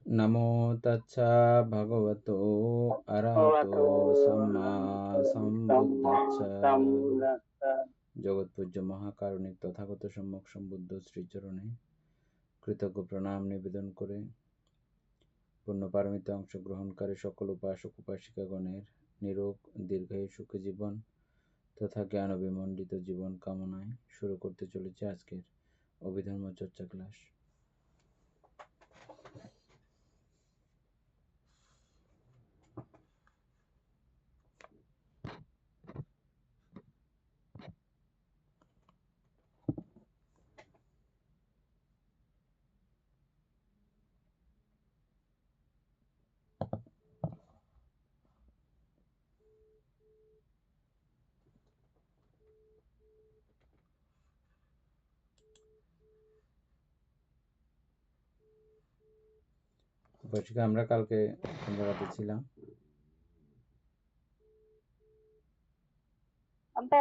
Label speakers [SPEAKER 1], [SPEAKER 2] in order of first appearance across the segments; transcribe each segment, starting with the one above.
[SPEAKER 1] নমো তচ্ছা ভগবতো অরহতো সম্মা সম্বুদ্ধস্স। জগৎপূজ্য মহাকারুণিক তথাগত সম্যক সম্বুদ্ধ শ্রীচরণে কৃতজ্ঞ প্রণাম নিবেদন করে পুণ্যপারমিতে অংশগ্রহণকারী সকল উপাসক উপাসিকাগণের নিরোগ দীর্ঘায়ু সুখী জীবন তথা জ্ঞান বিমণ্ডিত জীবন কামনায় শুরু করতে চলেছে আজকের অভিধর্ম চর্চা ক্লাস। উপাসিকা, আমরা কালকে কোন জায়গাতে ছিলাম?
[SPEAKER 2] আমরা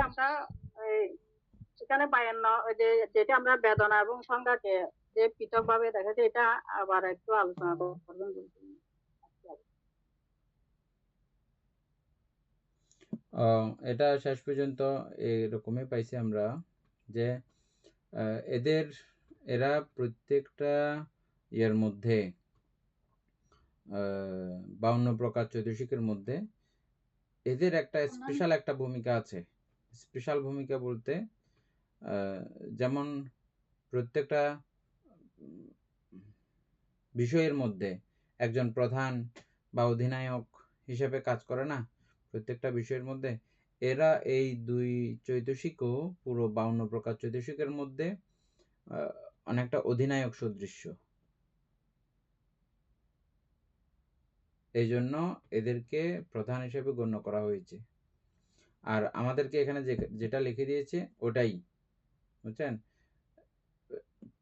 [SPEAKER 2] এখানে 52 ওই যেটা আমরা বেদনা এবং সংজ্ঞাকে যে পৃথক ভাবে দেখেছি এটা আবার একটু আলোচনা করবেন বলছেন।
[SPEAKER 1] এটা শেষ পর্যন্ত এরকমই পাইছি আমরা যে এরা প্রত্যেকটা ইয়ের মধ্যে 52 প্রকার চৈতসিকের মধ্যে এদের একটা স্পেশাল একটা ভূমিকা আছে। স্পেশাল ভূমিকা বলতে যেমন প্রত্যেকটা বিষয়ের মধ্যে একজন প্রধান বা অধিনায়ক হিসেবে কাজ করে না, প্রত্যেকটা বিষয়ের মধ্যে এরা এই দুই চৈতসিকও পুরো 52 প্রকার চৈতসিকের মধ্যে অনেকটা অধিনায়ক সদৃশ্য। এই জন্য এদেরকে প্রধান হিসেবে গণ্য করা হয়েছে। আর আমাদেরকে এখানে যেটা লিখে দিয়েছে ওটাই, বুঝছেন,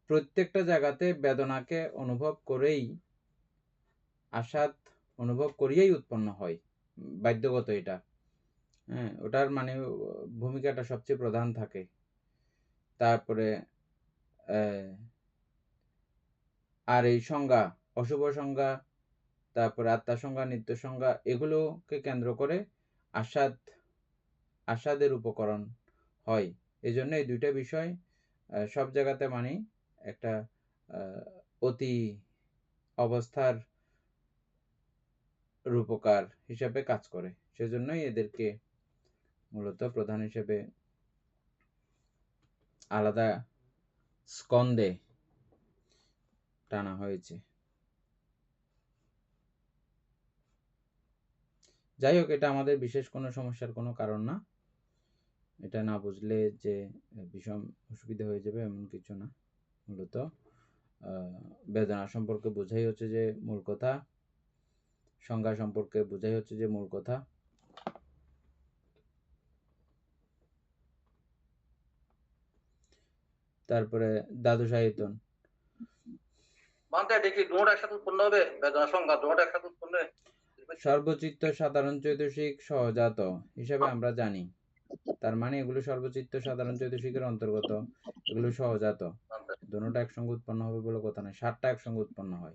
[SPEAKER 1] প্রত্যেকটা জায়গাতে বেদনাকে অনুভব করেই আসাদ অনুভব করিয়েই উৎপন্ন হয়, বাধ্যগত এটা। হ্যাঁ, ওটার মানে ভূমিকাটা সবচেয়ে প্রধান থাকে। তারপরে আর এই সংজ্ঞা, অশুভ সংজ্ঞা, তারপরে আত্মা সংজ্ঞা, নিত্য সংজ্ঞা, এগুলোকে কেন্দ্র করে আসাদের উপকরণ হয়। এই জন্য এই দুইটা বিষয় সব জায়গাতে মানে একটা অতি অবস্থার রূপকার হিসাবে কাজ করে। সেজন্যই এদেরকে মূলত প্রধান হিসেবে আলাদা স্কন্ধে টানা হয়েছে। যাই হোক, এটা আমাদের বিশেষ কোনো সমস্যার কোনো কারণ না। এটা না বুঝলে যে ভীষণ অসুবিধা হয়ে যাবে এমন কিছু না। মূলত বেদনা সম্পর্কে বোঝাই হচ্ছে যে মূল কথা, সংজ্ঞা সম্পর্কে বোঝাই হচ্ছে যে মূল কথা। তারপরে দ্বাদশ আয়তন, সর্বচিত্ত সাধারণ চৈতসিক সহজাত হিসাবে আমরা জানি। তার মানে এগুলো সর্বচিত্ত সাধারণ চৈতসিকের অন্তর্গত, এগুলো সহজাত। দুটোটা একসঙ্গে উৎপন্ন হবে বলে কথা নয়, 7টা একসঙ্গে উৎপন্ন হয়।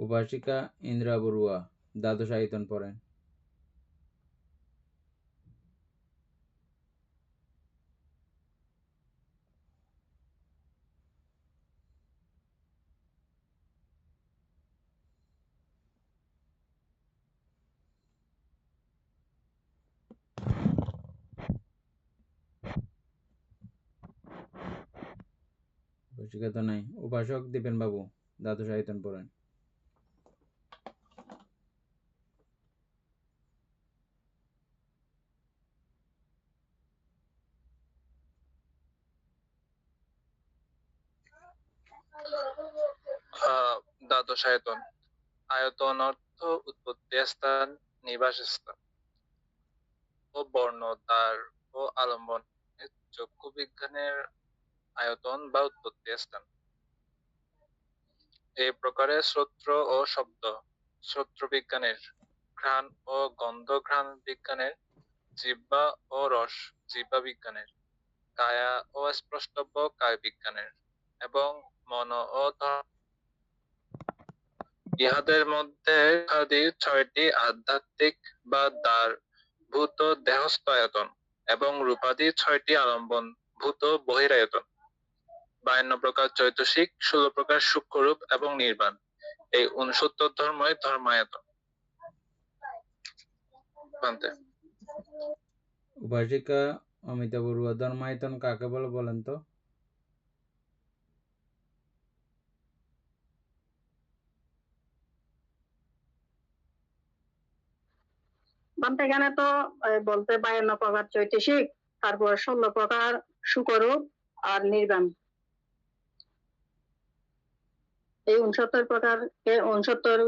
[SPEAKER 1] উপাসিকা ইন্দ্রা বড়ুয়া দ্বাদশ আয়তন পড়েন। উপাসিকা তো নাই, উপাসক দীপেন বাবু দ্বাদশ আয়তন পড়েন।
[SPEAKER 3] দ্বাদশ আয়তন। আয়তন অর্থ উৎপত্তি স্থান, নিবাস স্থান ও বর্ণ দ্বার ও আলম্বন। চক্ষু বিজ্ঞানের আয়তন বা উৎপত্তি স্থান। এই প্রকারে শ্রোত্র ও শব্দ শ্রোত্রবিজ্ঞানের, ঘ্রাণ ও গন্ধঘ্রাণ বিজ্ঞানের, জিহ্বা ও রস জিহ্বা বিজ্ঞানের, কায়া ও স্পষ্টব্য কায় বিজ্ঞানের এবং মন ও ইহাদের মধ্যে আদি ৬টি আধ্যাত্মিক বা দ্বারভূত দেহস্থ আয়তন এবং রূপাদি ৬টি আলম্বন ভূত বহিরায়তন, ৫২ প্রকার চৈতসিক, ১৬ প্রকার সূক্ষ্মরূপ এবং নির্বাণ। এই ৬৯ ধর্মই ধর্মায়তন। বান্তে।
[SPEAKER 1] উপাসিকা অমিতা বড়ুয়া, ধর্মায়তন কাকে বলে বলেন তো?
[SPEAKER 2] বান্তে এখানে তো বলতে ৫২ প্রকার চৈতসিক, তারপর ১৬ প্রকার সুকরূপ আর নির্বাণ। এই ৬৯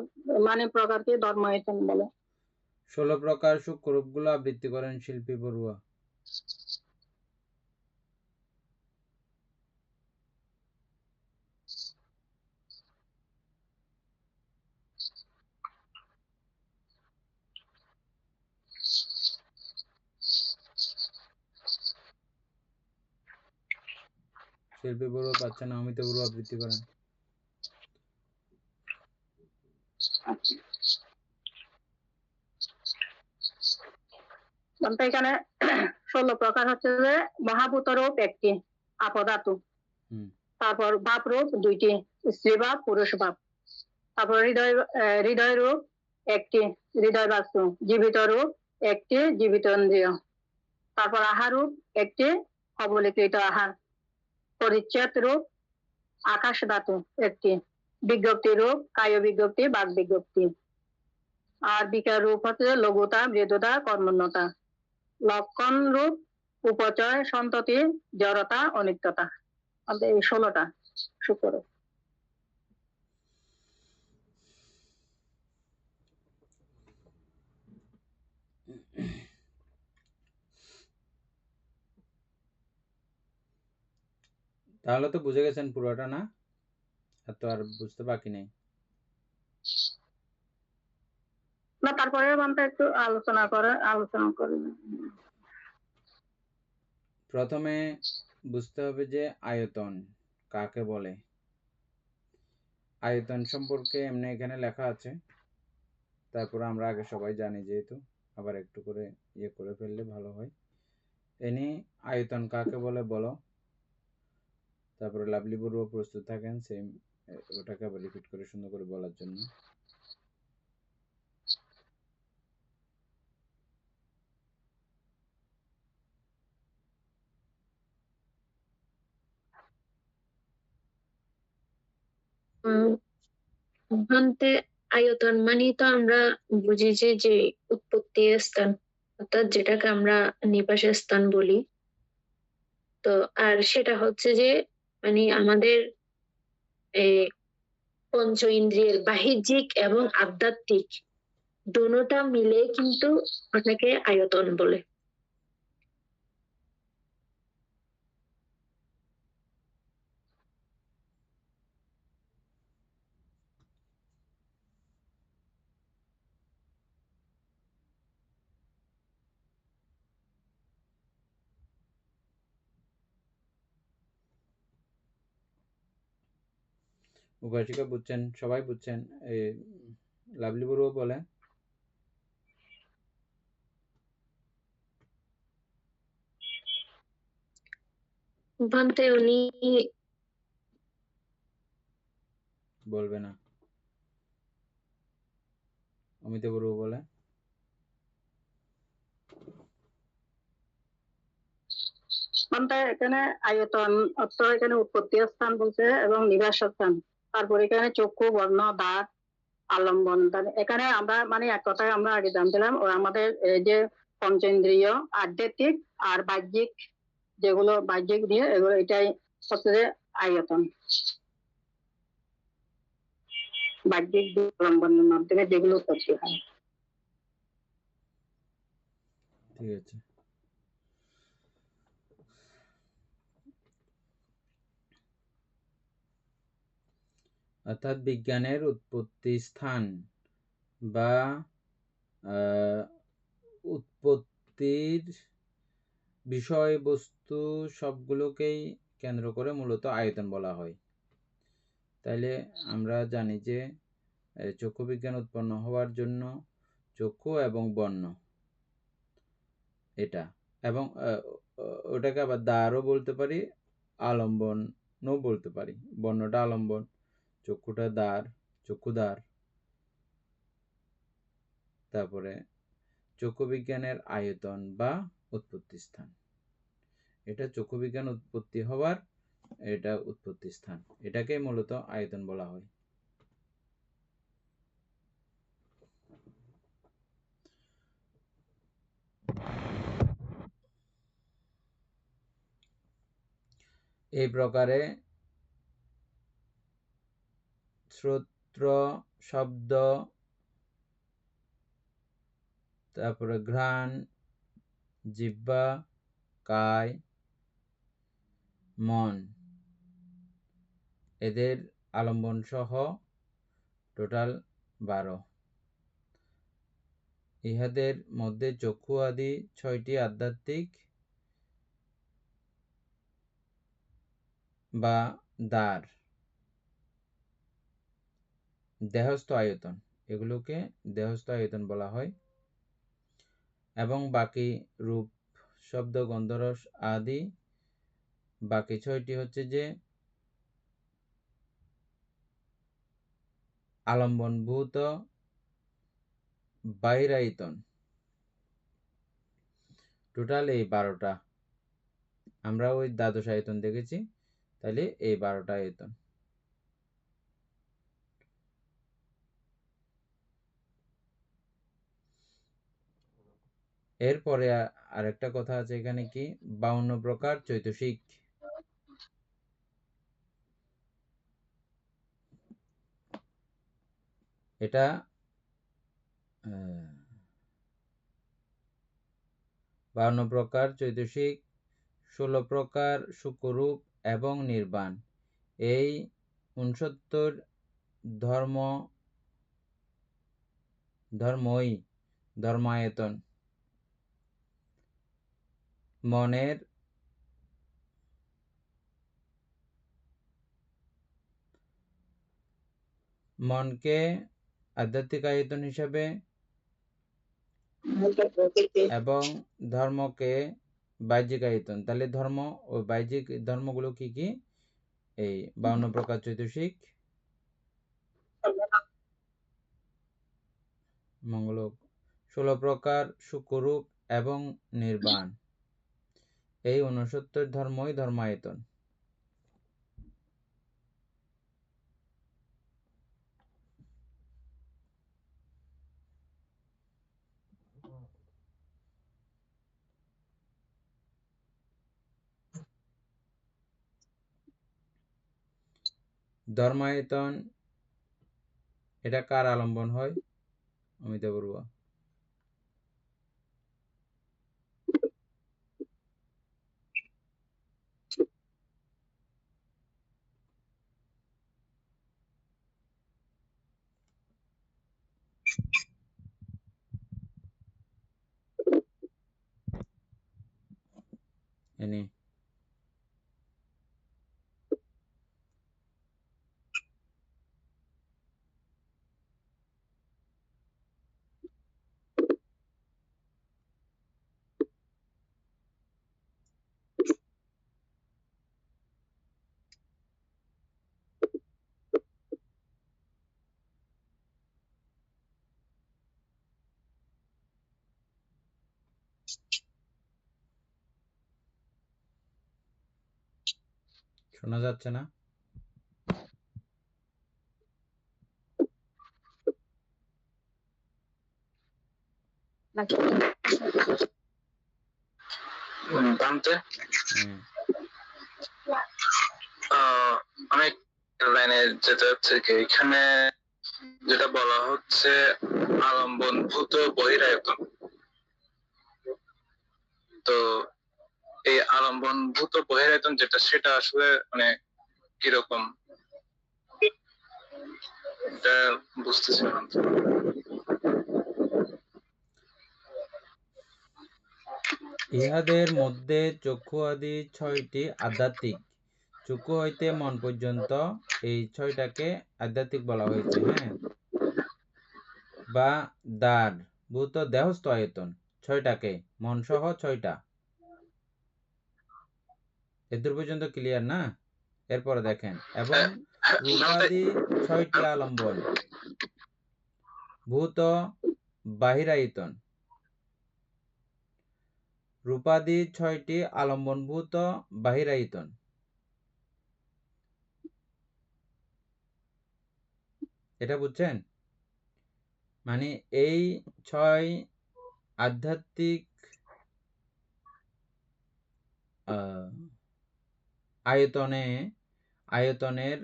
[SPEAKER 2] মানে প্রকারকে ধর্মায়তন বলে।
[SPEAKER 1] ১৬ প্রকার সূক্ষ্মরূপগুলো আবৃত্তি করেন শিল্পী বড়ুয়া। শিল্পী বড়ুয়া পাচ্ছে না, অমিতা বড়ুয়া আবৃত্তি করেন।
[SPEAKER 2] এখানে ১৬ প্রকার হচ্ছে যে মহাভূত রূপ একটি, আপধাতু। তারপর ভাব রূপ ২টি, স্ত্রী ভাব, পুরুষ ভাব। তারপর হৃদয় রূপ একটি, হৃদয় বাস্তু। জীবিত রূপ একটি, জীবিত ইন্দ্রিয়। তারপর আহার রূপ একটি, অবলিকৃত আহার। পরিচ্ছেদ রূপ আকাশ ধাতু একটি। বিজ্ঞপ্তি রূপ কায় বিজ্ঞপ্তি, বাক বিজ্ঞপ্তি। আর বিকার রূপ হচ্ছে লঘুতা, মৃদুতা, কর্মণ্যতা। লক্ষণ রূপ উপচয়, সন্ততি, জড়তা, অনিত্যতা। এই ১৬টা শুক্র।
[SPEAKER 1] তাহলে তো বুঝে গেছেন পুরোটা, না? তো আর বুঝতে বাকি নেই।
[SPEAKER 2] না, তারপরে একটু আলোচনা করে।
[SPEAKER 1] প্রথমে বুঝতে হবে যে আয়তন কাকে বলে। আয়তন সম্পর্কে এমনি এখানে লেখা আছে, তারপর আমরা আগে সবাই জানি যেহেতু, আবার একটু করে ইয়ে করে ফেললে ভালো হয়। এনি আয়তন কাকে বলে বলো। তারপরে লাভলি বড়ুয়া প্রস্তুত থাকেন সেম ওটাকে আবার রিপিট করে সুন্দর করে বলার জন্য।
[SPEAKER 4] ভান্তে আয়তন মানে তো আমরা বুঝি যে উৎপত্তি স্থান, অর্থাৎ যেটাকে আমরা নিবাস স্থান বলি। তো আর সেটা হচ্ছে যে মানে আমাদের পঞ্চ ইন্দ্রিয়ের বাহ্যিক এবং আধ্যাত্মিক দোনোটা মিলে কিন্তু ওটাকে আয়তন বলে।
[SPEAKER 1] উপাসিকা বুঝছেন, সবাই বুঝছেন। লাভলি বড়ুয়া বলে
[SPEAKER 4] ভান্তে উনি
[SPEAKER 1] বলবে না, অমিতা বড়ুয়া বলে।
[SPEAKER 2] এখানে আয়তন অর্থ এখানে উৎপত্তি স্থান বলছে এবং নিবাস স্থান। তারপর এখানে চক্ষু, বর্ণ, দাঁত, আলম্বন। এখানে আমরা মানে এক কথায় আমরা আগে জানছিলাম ও আমাদের এই যে পঞ্চেন্দ্রিয়, আধ্যাত্মিক আর বাহ্যিক, যেগুলো বাহ্যিক দিয়ে এগুলো, এটাই হচ্ছে যে আয়তন। বাহ্যিক আলম্বনের মাধ্যমে যেগুলো উৎপত্তি হয়।
[SPEAKER 1] ঠিক আছে। অর্থাৎ বিজ্ঞানের উৎপত্তি স্থান বা উৎপত্তির বিষয়বস্তু সবগুলোকেই কেন্দ্র করে মূলত আয়তন বলা হয়। তাইলে আমরা জানি যে চক্ষু বিজ্ঞান উৎপন্ন হওয়ার জন্য চক্ষু এবং বর্ণ এটা, এবং ওটাকে আবার দ্বারও বলতে পারি, আলম্বনও বলতে পারি। বর্ণটা আলম্বন, চক্ষুটা দ্বার, চক্ষুদ্বার। তারপরে চক্ষু বিজ্ঞানের আয়তন বা উৎপত্তি স্থান, এটা চক্ষু বিজ্ঞান উৎপত্তি হওয়ার এটা উৎপত্তি স্থান, এটাকে মূলত আয়তন বলা হয়। এই প্রকারে শ্রোত্র, শব্দ, তারপরে ঘ্রাণ, জিহ্বা, কায়, মন, এদের আলম্বন সহ টোটাল 12। ইহাদের মধ্যে চক্ষু আদি 6টি আধ্যাত্মিক বা দ্বার, দেহস্থ আয়তন, এগুলোকে দেহস্থ আয়তন বলা হয়। এবং বাকি রূপ, শব্দ, গন্ধরস আদি বাকি 6টি হচ্ছে যে আলম্বনভূত বাহিরায়তন। টোটাল এই 12টা। আমরা ওই দ্বাদশ আয়তন দেখেছি, তাহলে এই 12টা আয়তন। এরপরে আরেকটা কথা আছে এখানে, কি 52 প্রকার চৈতসিক। এটা 52 প্রকার চৈতসিক, 16 প্রকার সূক্ষ্মরূপ এবং নির্বাণ, এই 69 ধর্মই ধর্মায়তন। মনকে আধ্যাত্মিক আয়তন হিসাবে এবং ধর্মকে বাহ্যিক আয়তন। তাহলে ধর্ম ও বাহ্যিক ধর্মগুলো কি কি? এই 52 প্রকার চৈতসিক, মঙ্গলক, 16 প্রকার সূক্ষ্মরূপ এবং নির্বাণ, এই 69 ধর্মই ধর্মায়তন। ধর্মায়তন এটা কার আলম্বন হয়? অমিতা বড়ুয়া। এনে শোনা যাচ্ছে না?
[SPEAKER 3] জানতে অনেক লাইনে যেটা হচ্ছে কি, এখানে যেটা বলা হচ্ছে আলম্বনভূত বহিরায়তন, তো এই আলম্বনভূত বহিরায়তন যেটা, সেটা আসলে মানে কিরকম? এটা বুঝতেছি না।
[SPEAKER 1] ইহাদের মধ্যে চক্ষু আদি 6টি আধ্যাত্মিক। চক্ষু হইতে মন পর্যন্ত এই 6টাকে আধ্যাত্মিক বলা হয়েছে। হ্যাঁ, বা দ্বার ভূত দেহস্থ আয়তন 6টাকে, মন সহ 6টা। এদূর পর্যন্ত ক্লিয়ার না? এরপরে দেখেন, এবং রূপাদি 6টি আলম্বন ভূত বাহিরায়তন। রূপাদি 6টি আলম্বনভূত বাহিরায়তন। এটা বুঝছেন? মানে এই 6 আধ্যাত্মিক আয়তনের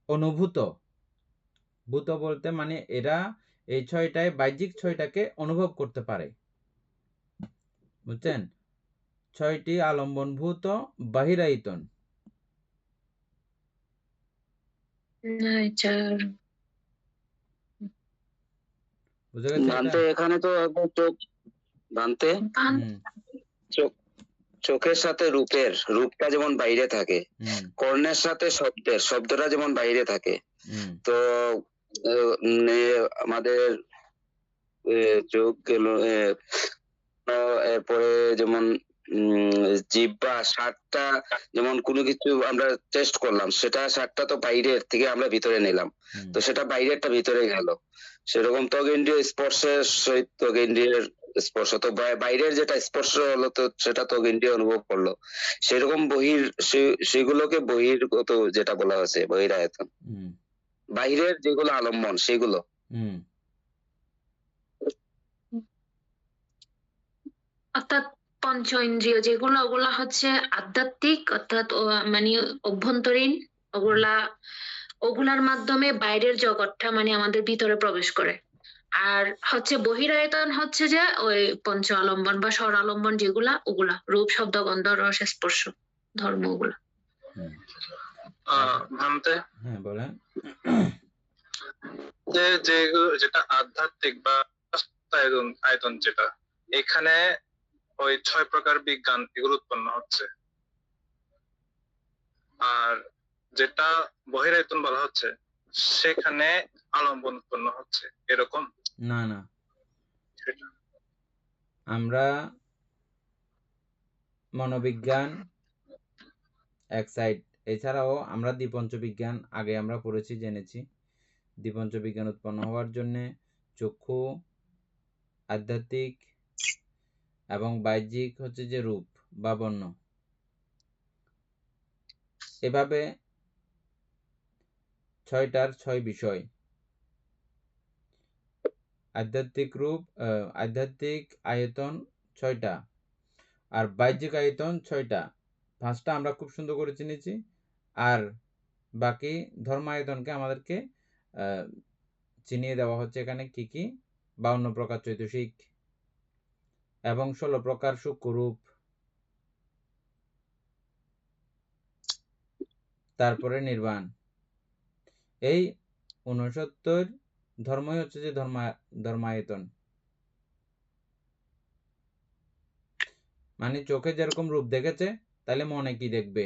[SPEAKER 1] অনুভূত। ভূত বলতে মানে এরা এই 6টায় বাহ্যিক 6টাকে অনুভব করতে পারে। বুঝছেন? 6টি আলম্বনভূত বাহিরায়তন। বুঝা গেছে?
[SPEAKER 5] ভান্তে এখানে তো চোখ ভান্তে চোখের সাথে রূপটা যেমন বাইরে থাকে, কর্ণের সাথে শব্দটা যেমন বাইরে থাকে, তো আমাদের চোখ গেল, এরপরে যেমন জিহ্বা, স্বাদটা, যেমন কোনো কিছু আমরা টেস্ট করলাম, সেটা স্বাদটা তো বাইরের থেকে আমরা ভিতরে নিলাম, তো সেটা বাইরেরটা ভিতরে গেল। সেরকম ত্বকেন্দ্রীয় স্পর্শের সহিত ত্বকেন্দ্রিয়ের স্পর্শ, তো বাইরের যেটা স্পর্শ হলো তো সেটা ত্বকেন্দ্রিয় অনুভব করলো। সেরকম সেগুলোকে বহির্গত যেটা বলা হয়েছে বহিরায়তন, বাইরের যেগুলো আলম্বন সেগুলো।
[SPEAKER 4] অর্থাৎ পঞ্চ ইন্দ্রিয় যেগুলো, ওগুলা হচ্ছে আধ্যাত্মিক, অর্থাৎ মানে অভ্যন্তরীণ। ওগুলার মাধ্যমে বাইরের জগৎটা মানে আমাদের ভিতরে প্রবেশ করে। আর হচ্ছে বহিরায়তন হচ্ছে যে ওই পঞ্চ আলম্বন বা স্বর আলম্বন যেগুলা, ওগুলা রূপ, শব্দ, গন্ধ, রস, স্পর্শ, ধর্ম, ওগুলা।
[SPEAKER 3] ভান্তে,
[SPEAKER 1] হ্যাঁ বলেন।
[SPEAKER 3] যেটা আধ্যাত্মিক বা আয়তন, যেটা এখানে ওই 6 প্রকার বিজ্ঞান এগুলো উৎপন্ন হচ্ছে, আর যেটা বহিরায়তন বলা হচ্ছে সেখানে আলম্বন উৎপন্ন হচ্ছে, এরকম?
[SPEAKER 1] না না, আমরা মনোবিজ্ঞান এক সাইড, এছাড়াও আমরা দ্বিপঞ্চ বিজ্ঞান আগে আমরা পড়েছি, জেনেছি। দ্বিপঞ্চ বিজ্ঞান উৎপন্ন হওয়ার জন্য চক্ষু আধ্যাত্মিক এবং বাহ্যিক হচ্ছে যে রূপ বা বর্ণ, এভাবে 6টার 6 বিষয়। আধ্যাত্মিক রূপ, আধ্যাত্মিক আয়তন 6টা, আর বাহ্যিক আয়তন 6টা। 5টা আমরা খুব সুন্দর করে চিনেছি, আর বাকি ধর্মায়তনকে আমাদেরকে চিনিয়ে দেওয়া হচ্ছে এখানে কি কি। 52 প্রকার চৈতসিক এবং 16 প্রকার সূক্ষ্মরূপ, তারপরে নির্বাণ। এই 69 ধর্মই হচ্ছে যে ধর্মায়তন। মানে চোখে যেরকম রূপ দেখেছে, তাহলে মনে কি দেখবে?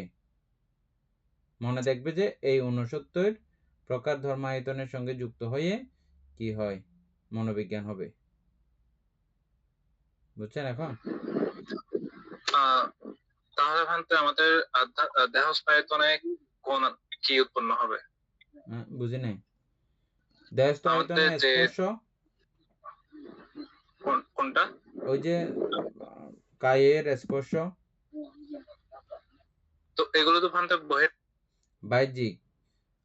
[SPEAKER 1] মনে দেখবে যে এই 69 প্রকার ধর্মায়তনের সঙ্গে যুক্ত হয়ে কি হয়? মনোবিজ্ঞান হবে। বুঝছেন এখন?
[SPEAKER 3] তাহলে ভান্তে আমাদের দেহস্থ আয়তনে কোন কি উৎপন্ন হবে?
[SPEAKER 1] বুঝি নাই। দেহস্থ আয়তনে স্পর্শ।
[SPEAKER 3] কোনটা?
[SPEAKER 1] ওই যে কায়ের স্পর্শ।
[SPEAKER 3] তো এগুলো তো ভান্তে
[SPEAKER 1] বাহ্যিক,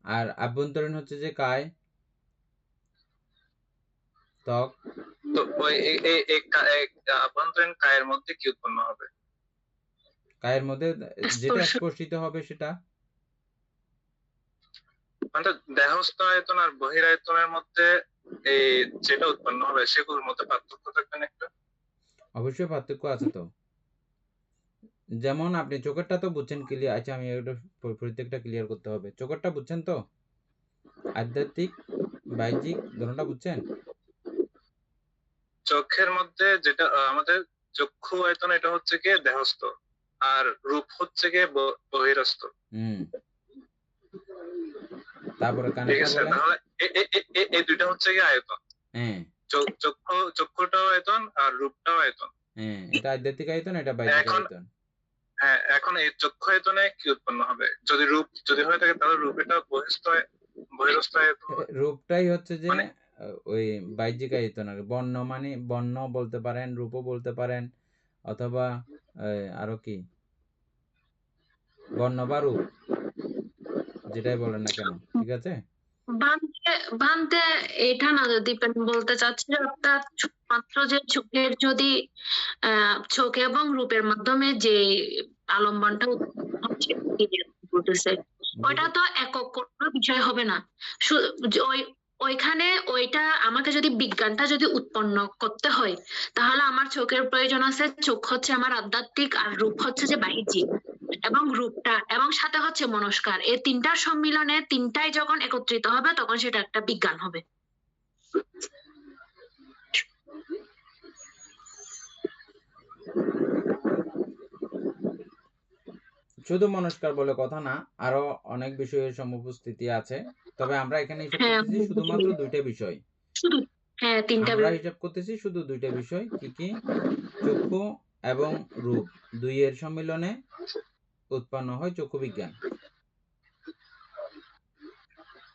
[SPEAKER 1] আর আভ্যন্তরীণ হচ্ছে যে কায়, ত্বক।
[SPEAKER 3] তো ওই আভ্যন্তরীণ কায়ের মধ্যে কি উৎপন্ন হবে?
[SPEAKER 1] কায়ের মধ্যে যেটা স্পর্শিত হবে সেটা।
[SPEAKER 3] মানে দেহস্থ আয়তন আর বহিরায়তনের মধ্যে এই যেটা উৎপন্ন হবে সেগুলোর মধ্যে পার্থক্য থাকবে না একটা?
[SPEAKER 1] অবশ্যই পার্থক্য আছে তো। যেমন আপনি চোখেরটা তো বুঝছেন ক্লিয়ার। আচ্ছা, আমি এটা প্রত্যেকটা ক্লিয়ার করতে হবে। চোখেরটা বুঝছেন তো? আধ্যাত্মিক, বাহ্যিক দুটোটা বুঝছেন?
[SPEAKER 3] চোখের মধ্যে যেটা আমাদের চক্ষু আয়তন, এটা হচ্ছে গিয়ে দেহস্থ, আর রূপ হচ্ছে গিয়ে বহিরস্থ।
[SPEAKER 1] তারপরে
[SPEAKER 3] ঠিক
[SPEAKER 1] কানেরটা
[SPEAKER 3] আছে,
[SPEAKER 1] বলেন।
[SPEAKER 3] তাহলে এই দুইটা হচ্ছে গিয়ে আয়তন।
[SPEAKER 1] হ্যাঁ,
[SPEAKER 3] চক্ষুটাও আয়তন আর রূপটাও আয়তন।
[SPEAKER 1] হ্যাঁ, এটা আধ্যাত্মিক আয়তন, এটা বাহ্যিক
[SPEAKER 3] এখন
[SPEAKER 1] আয়তন।
[SPEAKER 3] হ্যাঁ, এখন এই চক্ষু আয়তনে কি উৎপন্ন হবে? যদি রূপ যদি হয়ে থাকে, তাহলে রূপ এটা বহিরস্থ আয়তন।
[SPEAKER 1] রূপটাই হচ্ছে যে
[SPEAKER 3] মানে
[SPEAKER 1] ওই বাহ্যিক আয়তন আর বর্ণ, মানে বর্ণ বলতে পারেন, রূপও বলতে পারেন, অথবা আরো কি, বর্ণ বা রূপ, যেটাই বলেন না কেন, ঠিক আছে?
[SPEAKER 4] বানতে এটা না, দীপেন বলতে চাচ্ছি যে অর্থাৎ মাত্র যে চোখের যদি চোখ এবং রূপের মাধ্যমে যে আলম্বনটা ঘটেছে, ওইটা তো একক কোনো বিষয় হবে না। ওইখানে ওইটা আমাকে যদি বিজ্ঞানটা যদি উৎপন্ন করতে হয়, তাহলে আমার চোখের প্রয়োজন আছে। চোখ হচ্ছে আমার আধ্যাত্মিক, আর রূপ হচ্ছে যে বাহ্যিক, এবং রূপটা এবং সাথে হচ্ছে মনস্কার, এই তিনটার সম্মিলনে তিনটাই যখন একত্রিত হবে, তখন সেটা একটা বিজ্ঞান হবে।
[SPEAKER 1] শুধু মনস্কার বলে কথা না, আরো অনেক বিষয়ের সমুপস্থিতি আছে, তবে আমরা এখানে হিসাব করতেছি শুধুমাত্র দুইটা বিষয়। আমরা হিসাব করতেছি শুধু দুইটা বিষয়, কি কি? চক্ষু এবং রূপ, দুইয়ের সম্মিলনে উৎপন্ন হয় চক্ষু বিজ্ঞান।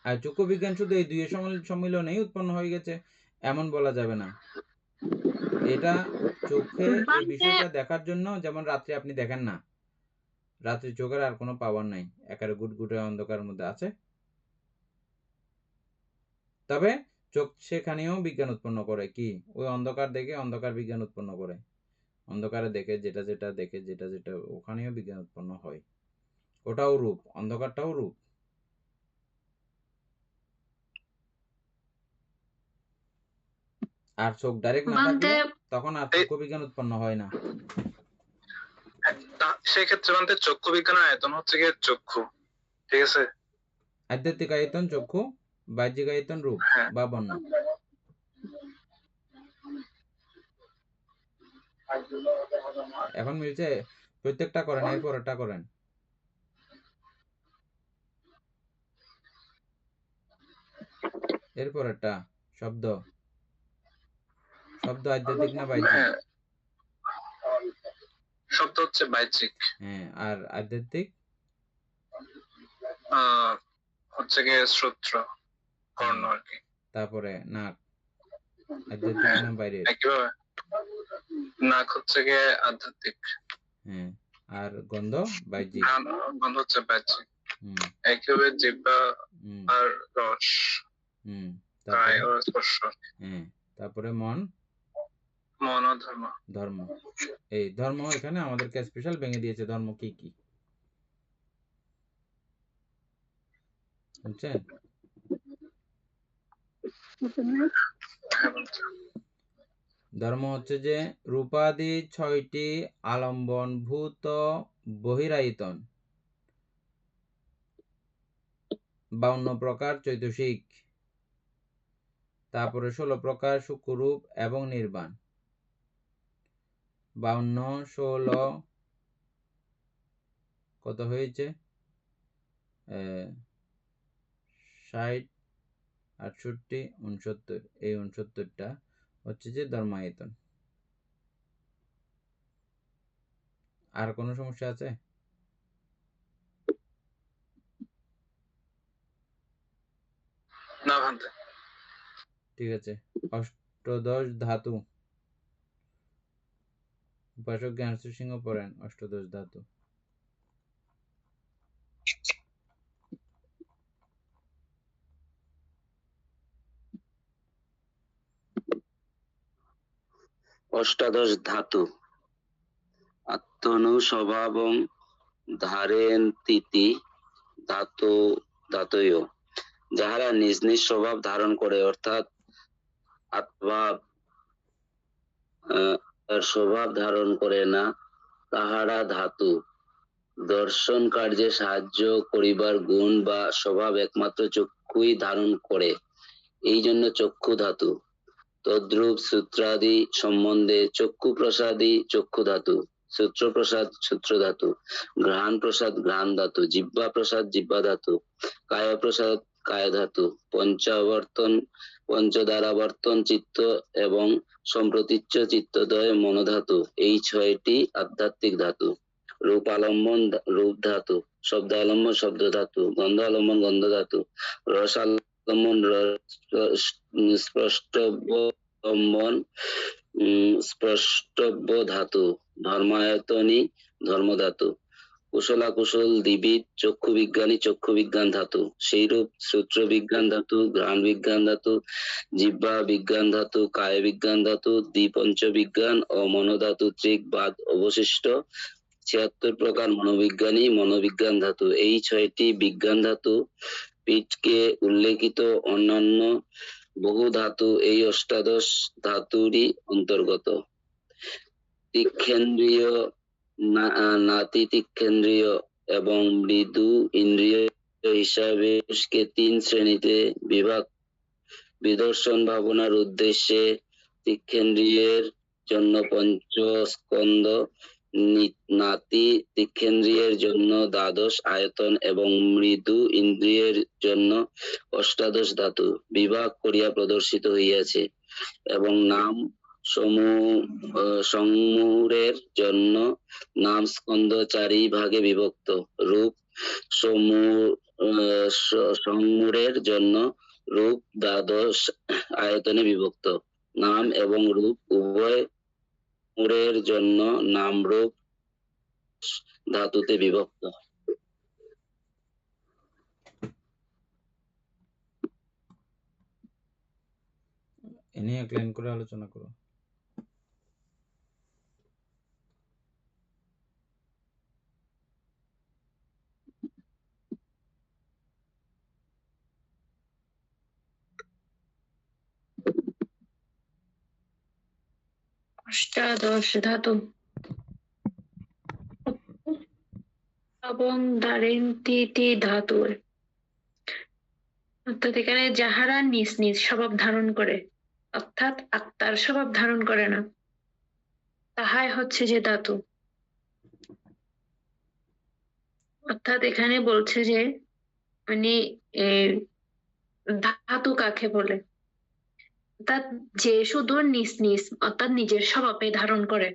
[SPEAKER 1] আর চক্ষু বিজ্ঞান শুধু এই দুইয়ের সম্মিলনেই উৎপন্ন হয়ে গেছে এমন বলা যাবে না। এটা চোখে এই বিষয়টা দেখার জন্য, যেমন রাত্রে আপনি দেখেন না, রাত্রি চোখের আর কোনো পাওয়ার নাই, একেবারে গুটগুটে অন্ধকারের মধ্যে আছে, তবে চোখ সেখানেও বিজ্ঞান উৎপন্ন করে। কি? ওই অন্ধকার দেখে অন্ধকার বিজ্ঞান উৎপন্ন করে, অন্ধকারে দেখে যেটা যেটা দেখে যেটা যেটা, ওখানেও বিজ্ঞান উৎপন্ন হয়। ওটাও রূপ, অন্ধকারটাও রূপ। আর চোখ ডাইরেক্ট না থাকলে তখন আর চক্ষু বিজ্ঞান উৎপন্ন হয় না।
[SPEAKER 3] সেই ক্ষেত্রে আমাদের চক্ষু বিজ্ঞানের আয়তন হচ্ছে গিয়ে চক্ষু, ঠিক আছে?
[SPEAKER 1] আধ্যাত্মিক আয়তন চক্ষু, বাহ্যিক আয়তন রূপ বা বর্ণ। এখন মিলছে? প্রত্যেকটা করেন, এরপর এটা করেন। এরপর একটা শব্দ, শব্দ আধ্যাত্মিক না বাহ্যিক?
[SPEAKER 3] শব্দ হচ্ছে বাহ্যিক।
[SPEAKER 1] হ্যাঁ, আর আধ্যাত্মিক
[SPEAKER 3] হচ্ছে গিয়ে শ্রোত্র, কর্ণ আর কি।
[SPEAKER 1] তারপরে নাক, আধ্যাত্মিক না বাইরে?
[SPEAKER 3] একইভাবে নাক হচ্ছে গিয়ে আধ্যাত্মিক।
[SPEAKER 1] হ্যাঁ, আর গন্ধ বাহ্যিক?
[SPEAKER 3] গন্ধ হচ্ছে বাহ্যিক। একইভাবে জিহ্বা আর রস, কায় ও স্পর্শ।
[SPEAKER 1] হ্যাঁ, তারপরে মন,
[SPEAKER 3] মন ও ধর্ম।
[SPEAKER 1] ধর্ম। এই ধর্ম এখানে আমাদেরকে স্পেশাল ভেঙে দিয়েছে, ধর্ম কি কি, বুঝছেন? ধর্ম হচ্ছে যে রূপাদি 6টি আলম্বন ভূত বহিরায়তন, 52 প্রকার চৈতসিক, তারপরে 16 প্রকার সূক্ষ্মরূপ এবং নির্বাণ। 52, 16 কত হয়েছে? 60, 68, 69, এই 69টা হচ্ছে যে ধর্মায়তন। আর কোনো সমস্যা আছে?
[SPEAKER 3] না ভান্তে।
[SPEAKER 1] ঠিক আছে। অষ্টদশ ধাতু, উপাসক জ্ঞানশ্রী সিংহ পড়েন অষ্টদশ ধাতু।
[SPEAKER 5] অষ্টাদশ ধাতু আত্মনু স্বভাবং ধারেন্তিতি ধাতু ধাতয়, যাহারা নিজ নিজ স্বভাব ধারণ করে, অর্থাৎ আত্মা তার স্বভাব ধারণ করে না, তাহারা ধাতু। দর্শন কার্যে সাহায্য করিবার গুণ বা স্বভাব একমাত্র চক্ষুই ধারণ করে, এই জন্য চক্ষু ধাতু। তদ্রূপ সূত্রাদি সম্বন্ধে চক্ষু প্রসাদী চক্ষু ধাতু, সূত্র প্রসাদ সূত্র ধাতু, ঘ্রাণ প্রসাদ ঘ্রাণ ধাতু, জিহ্বা প্রসাদ জিহ্বা ধাতু, কায় প্রসাদ কায় ধাতু, পঞ্চাবর্তন পঞ্চদ্বারাবর্তন চিত্ত এবং সম্প্রতীচ্য চিত্তদ্বয় মনোধাতু, এই 6টি আধ্যাত্মিক ধাতু। রূপালম্বন রূপ ধাতু, শব্দালম্বন শব্দ ধাতু, গন্ধালম্বন গন্ধ ধাতু, রসালম্বন স্পষ্টবম্বন স্পষ্টব্য ধাতু, ধর্মায়তনী ধর্ম ধাতু, কুশলাকুশল দ্বিবিদ চক্ষু বিজ্ঞানী চক্ষু বিজ্ঞান ধাতু, সেইরূপ সূত্র বিজ্ঞান ধাতু, ঘ্রাণ বিজ্ঞান ধাতু, জিহ্বা বিজ্ঞান ধাতু, কায় বিজ্ঞান ধাতু, দ্বিপঞ্চ বিজ্ঞান ও মনোধাতু ত্রিক বাদ অবশিষ্ট 76 প্রকার মনোবিজ্ঞানী মনোবিজ্ঞান ধাতু। এই 6টি বিজ্ঞান ধাতু পিঠকে উল্লেখিত অন্যান্য বহু ধাতু এই অষ্টাদশ ধাতুরই অন্তর্গত। তীক্ষ্ণেন্দ্রিয় নাতি তীক্ষ্ণেন্দ্রিয় এবং মৃদু ইন্দ্রিয় হিসাবে মানুষকে 3 শ্রেণীতে বিভাগ। বিদর্শন ভাবনার উদ্দেশ্যে তীক্ষ্ণেন্দ্রিয়ের জন্য পঞ্চস্কন্ধ, নাতি তীক্ষ্ণেন্দ্রিয়ের জন্য দ্বাদশ আয়তন এবং মৃদু ইন্দ্রিয়ের জন্য অষ্টাদশ ধাতু বিভাগ করিয়া প্রদর্শিত হইয়াছে, এবং নাম সমূহের জন্য নাম স্কন্ধ 4 ভাগে বিভক্ত। রূপ সমূহের জন্য রূপ দ্বাদশ আয়তনে বিভক্ত। নাম এবং রূপ উভয় মূরের জন্য নাম রূপ ধাতুতে বিভক্ত।
[SPEAKER 1] এ নিয়ে এক লাইন করে আলোচনা করো।
[SPEAKER 4] অষ্টাদশ ধাতু এবং দারিন্তিটি ধাতু, অর্থাৎ এখানে যাহারা নিজ নিজ স্বভাব ধারণ করে, অর্থাৎ আত্মার স্বভাব ধারণ করে না, তাহাই হচ্ছে যে ধাতু। অর্থাৎ এখানে বলছে যে মানে ধাতু কাকে বলে, অর্থাৎ যে শুধু নিজ নিজ অর্থাৎ নিজের স্বভাবে ধারণ করে,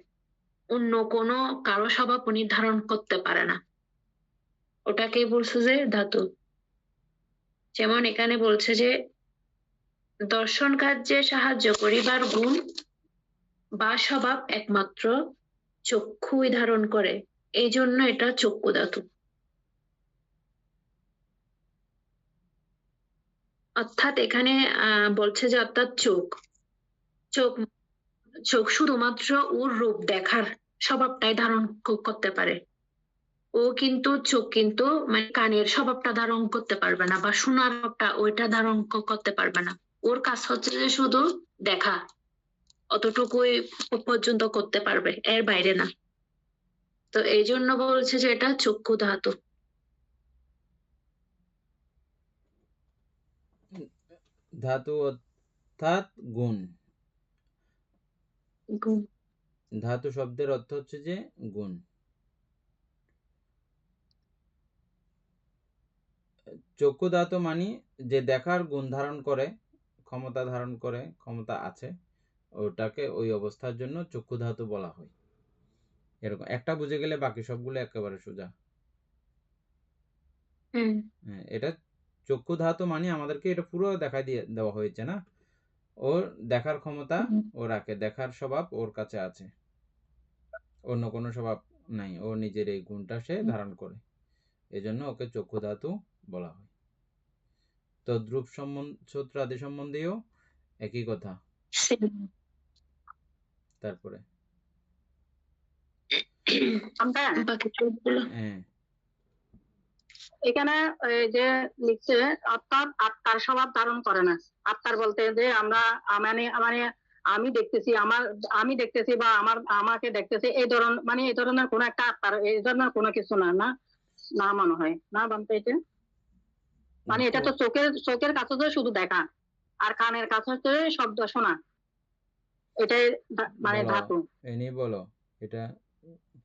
[SPEAKER 4] অন্য কোনো কারো স্বভাব উনি ধারণ করতে পারে না, ওটাকে বলছে যে ধাতু। যেমন এখানে বলছে যে দর্শন কার্যে সাহায্য করিবার গুণ বা স্বভাব একমাত্র চক্ষুই ধারণ করে, এই জন্য এটা চক্ষু ধাতু। অর্থাৎ এখানে বলছে যে অর্থাৎ চোখ চোখ চোখ শুধুমাত্র ওর রূপ দেখার স্বভাবটাই ধারণ করতে পারে। ও কিন্তু চোখ কিন্তু মানে কানের স্বভাবটা ধারণ করতে পারবে না, বা শোনার স্বভাবটা ওইটা ধারণ করতে পারবে না। ওর কাজ হচ্ছে যে শুধু দেখা, অতটুকুই পর্যন্ত করতে পারবে, এর বাইরে না। তো এই জন্য বলছে যে এটা চক্ষু ধাতু।
[SPEAKER 1] ধাতু অর্থাৎ গুণ। ধাতু শব্দের অর্থ হচ্ছে যে গুণ। চক্ষু ধাতু মানে যে দেখার গুণ ধারণ করে, ক্ষমতা ধারণ করে, ক্ষমতা আছে, ওটাকে ওই অবস্থার জন্য চক্ষু ধাতু বলা হয়। এরকম একটা বুঝে গেলে বাকি সবগুলো একেবারে সোজা। হ্যাঁ, এটা চক্ষু ধাতু মানে আমাদেরকে এটা পুরো দেখা দিয়ে দেওয়া হয়েছে না, ওর দেখার ক্ষমতা ও রাখে, দেখার স্বভাব ওর কাছে আছে, অন্য কোনো স্বভাব নাই, ও নিজের এই গুণটা সে ধারণ করে, এজন্য ওকে চক্ষু ধাতু বলা হয়। তদ্রূপ সূত্র আদি সম্বন্ধেও একই কথা। তারপরে
[SPEAKER 2] এখানে যে লিখছে অর্থাৎ আত্মার স্বভাব ধারণ করে না। আত্মার বলতে যে আমরা মানে মানে আমি দেখতেছি আমি দেখতেছি বা আমাকে দেখতেছি এই ধরনের কোনো একটা আত্মার এই ধরনের কোনো কিছু না না না মনে হয় না বানতে এটা এটা তো চোখের কাছে তো শুধু দেখা আর কানের কাছে হচ্ছে শব্দ শোনা, এটাই
[SPEAKER 1] বলো
[SPEAKER 2] ধাতু।
[SPEAKER 1] এনি বলো এটা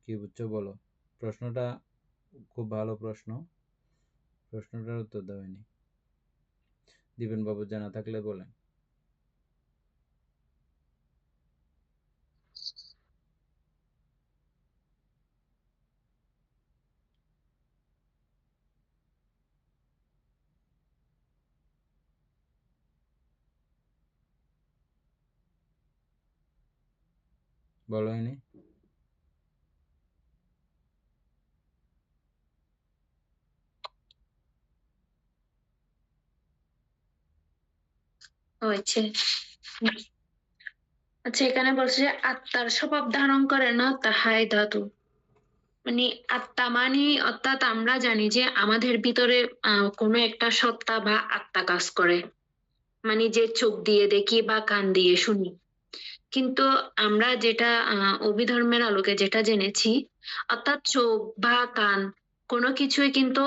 [SPEAKER 1] কি বুঝছো বলো। প্রশ্নটা খুব ভালো প্রশ্ন, প্রশ্নটার উত্তর দাও এনি। দীপেন বাবু জানা থাকলে বলেন। বলো এনি।
[SPEAKER 4] হয়েছে। আচ্ছা, এখানে বলছে যে আত্মার স্বভাব ধারণ করে না তাহাই ধাতু। আত্মা অর্থাৎ আমরা জানি যে আমাদের ভিতরে কোনো একটা সত্তা বা আত্মা কাজ করে, যে চোখ দিয়ে দেখি বা কান দিয়ে শুনি। কিন্তু আমরা যেটা অভিধর্মের আলোকে যেটা জেনেছি, অর্থাৎ চোখ বা কান কোনো কিছুই কিন্তু